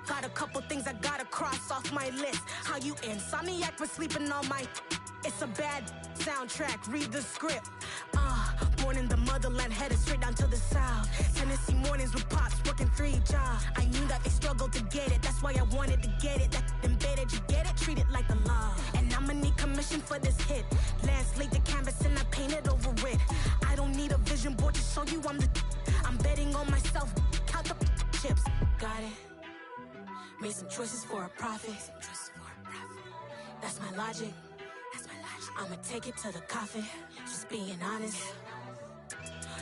Got a couple things I gotta cross off my list. How you insomniac for sleeping on my... It's a bad soundtrack, read the script. Born in the motherland, headed straight down to the south. Tennessee mornings with pops, working 3 jobs. I knew that they struggled to get it, that's why I wanted to get it. That embedded, you get it, treat it like the law. And I'ma need commission for this hit. Lance laid the canvas and I painted over it. I don't need a vision board to show you I'm betting on myself, count the chips. Got it. Made some choices for a profit. That's my logic. I'ma take it to the coffin, just being honest.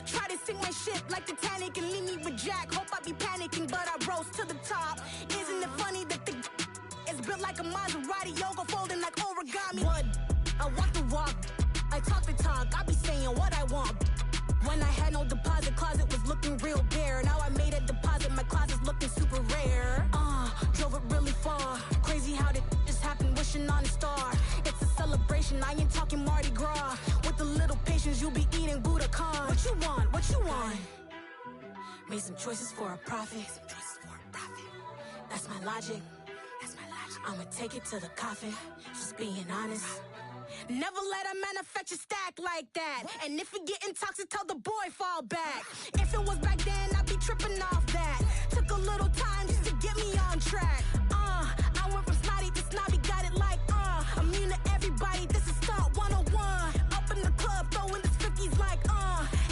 Try to sink my ship like Titanic and leave me with Jack. Hope I be panicking, but I rose to the top. Isn't it funny that the is built like a Maserati, yoga folding like origami? What? I walk the walk, I talk the talk, I be saying what I want. When I had no deposit, closet was looking real bare. Now I made a deposit, my closet's looking super rare. Drove it really far. Crazy how did this happen, wishing on a star. It's a celebration, I ain't talking Mardi Gras. With a little patience, you'll be eating Budokan. What you want? What you want? Made some choices for a profit. That's my logic. I'ma take it to the coffin, just being honest. Never let a manufacture stack like that. And if it getting toxic, tell the boy fall back. If it was back then, I'd be tripping off that. Took a little time just to get me on track. I went from snotty to snobby, got it like, immune to everybody, this is stunt 101. Up in the club, throwing the 50s like,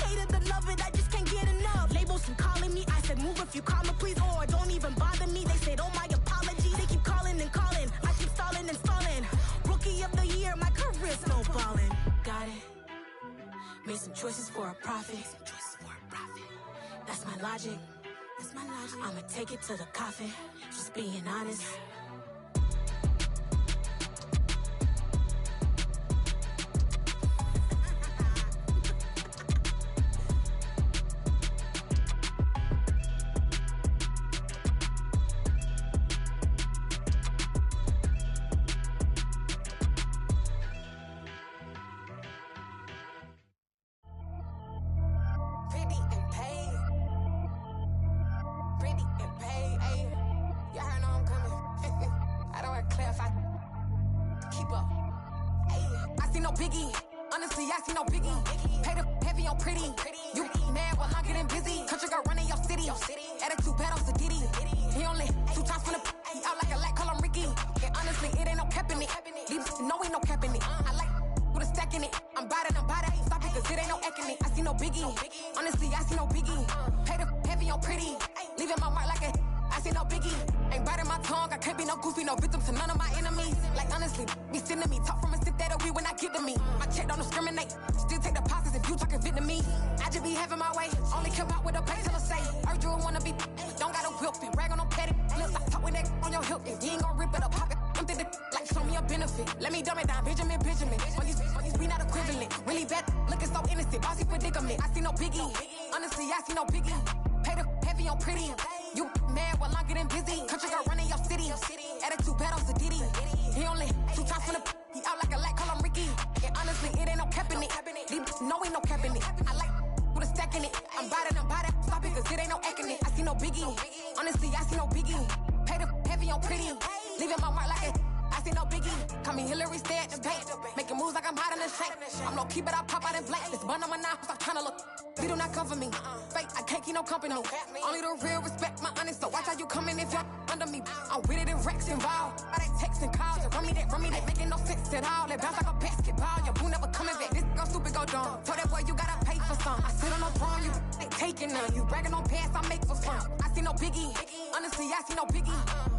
hate it or love it, I just can't get enough. Labels from calling me, I said move if you call me please, or don't even bother me. They said, oh my apology, they keep calling and calling. I keep stalling and stalling. Rookie of the year, my career snowballing. Got it. Made some choices for a profit. That's my logic. I'ma take it to the coffin, just being honest. Only the real respect my honest, so watch how you coming if you're under me. I'm with it in Rex involved. I they texting calls, run me that, making no sense at all. They bounce like a basketball, your boo never coming back. This go stupid, go dumb. Told that boy you gotta pay for some. I sit on no throne, you ain't taking none. You bragging on pants, I make for fun. I see no biggie, honestly, I see no biggie.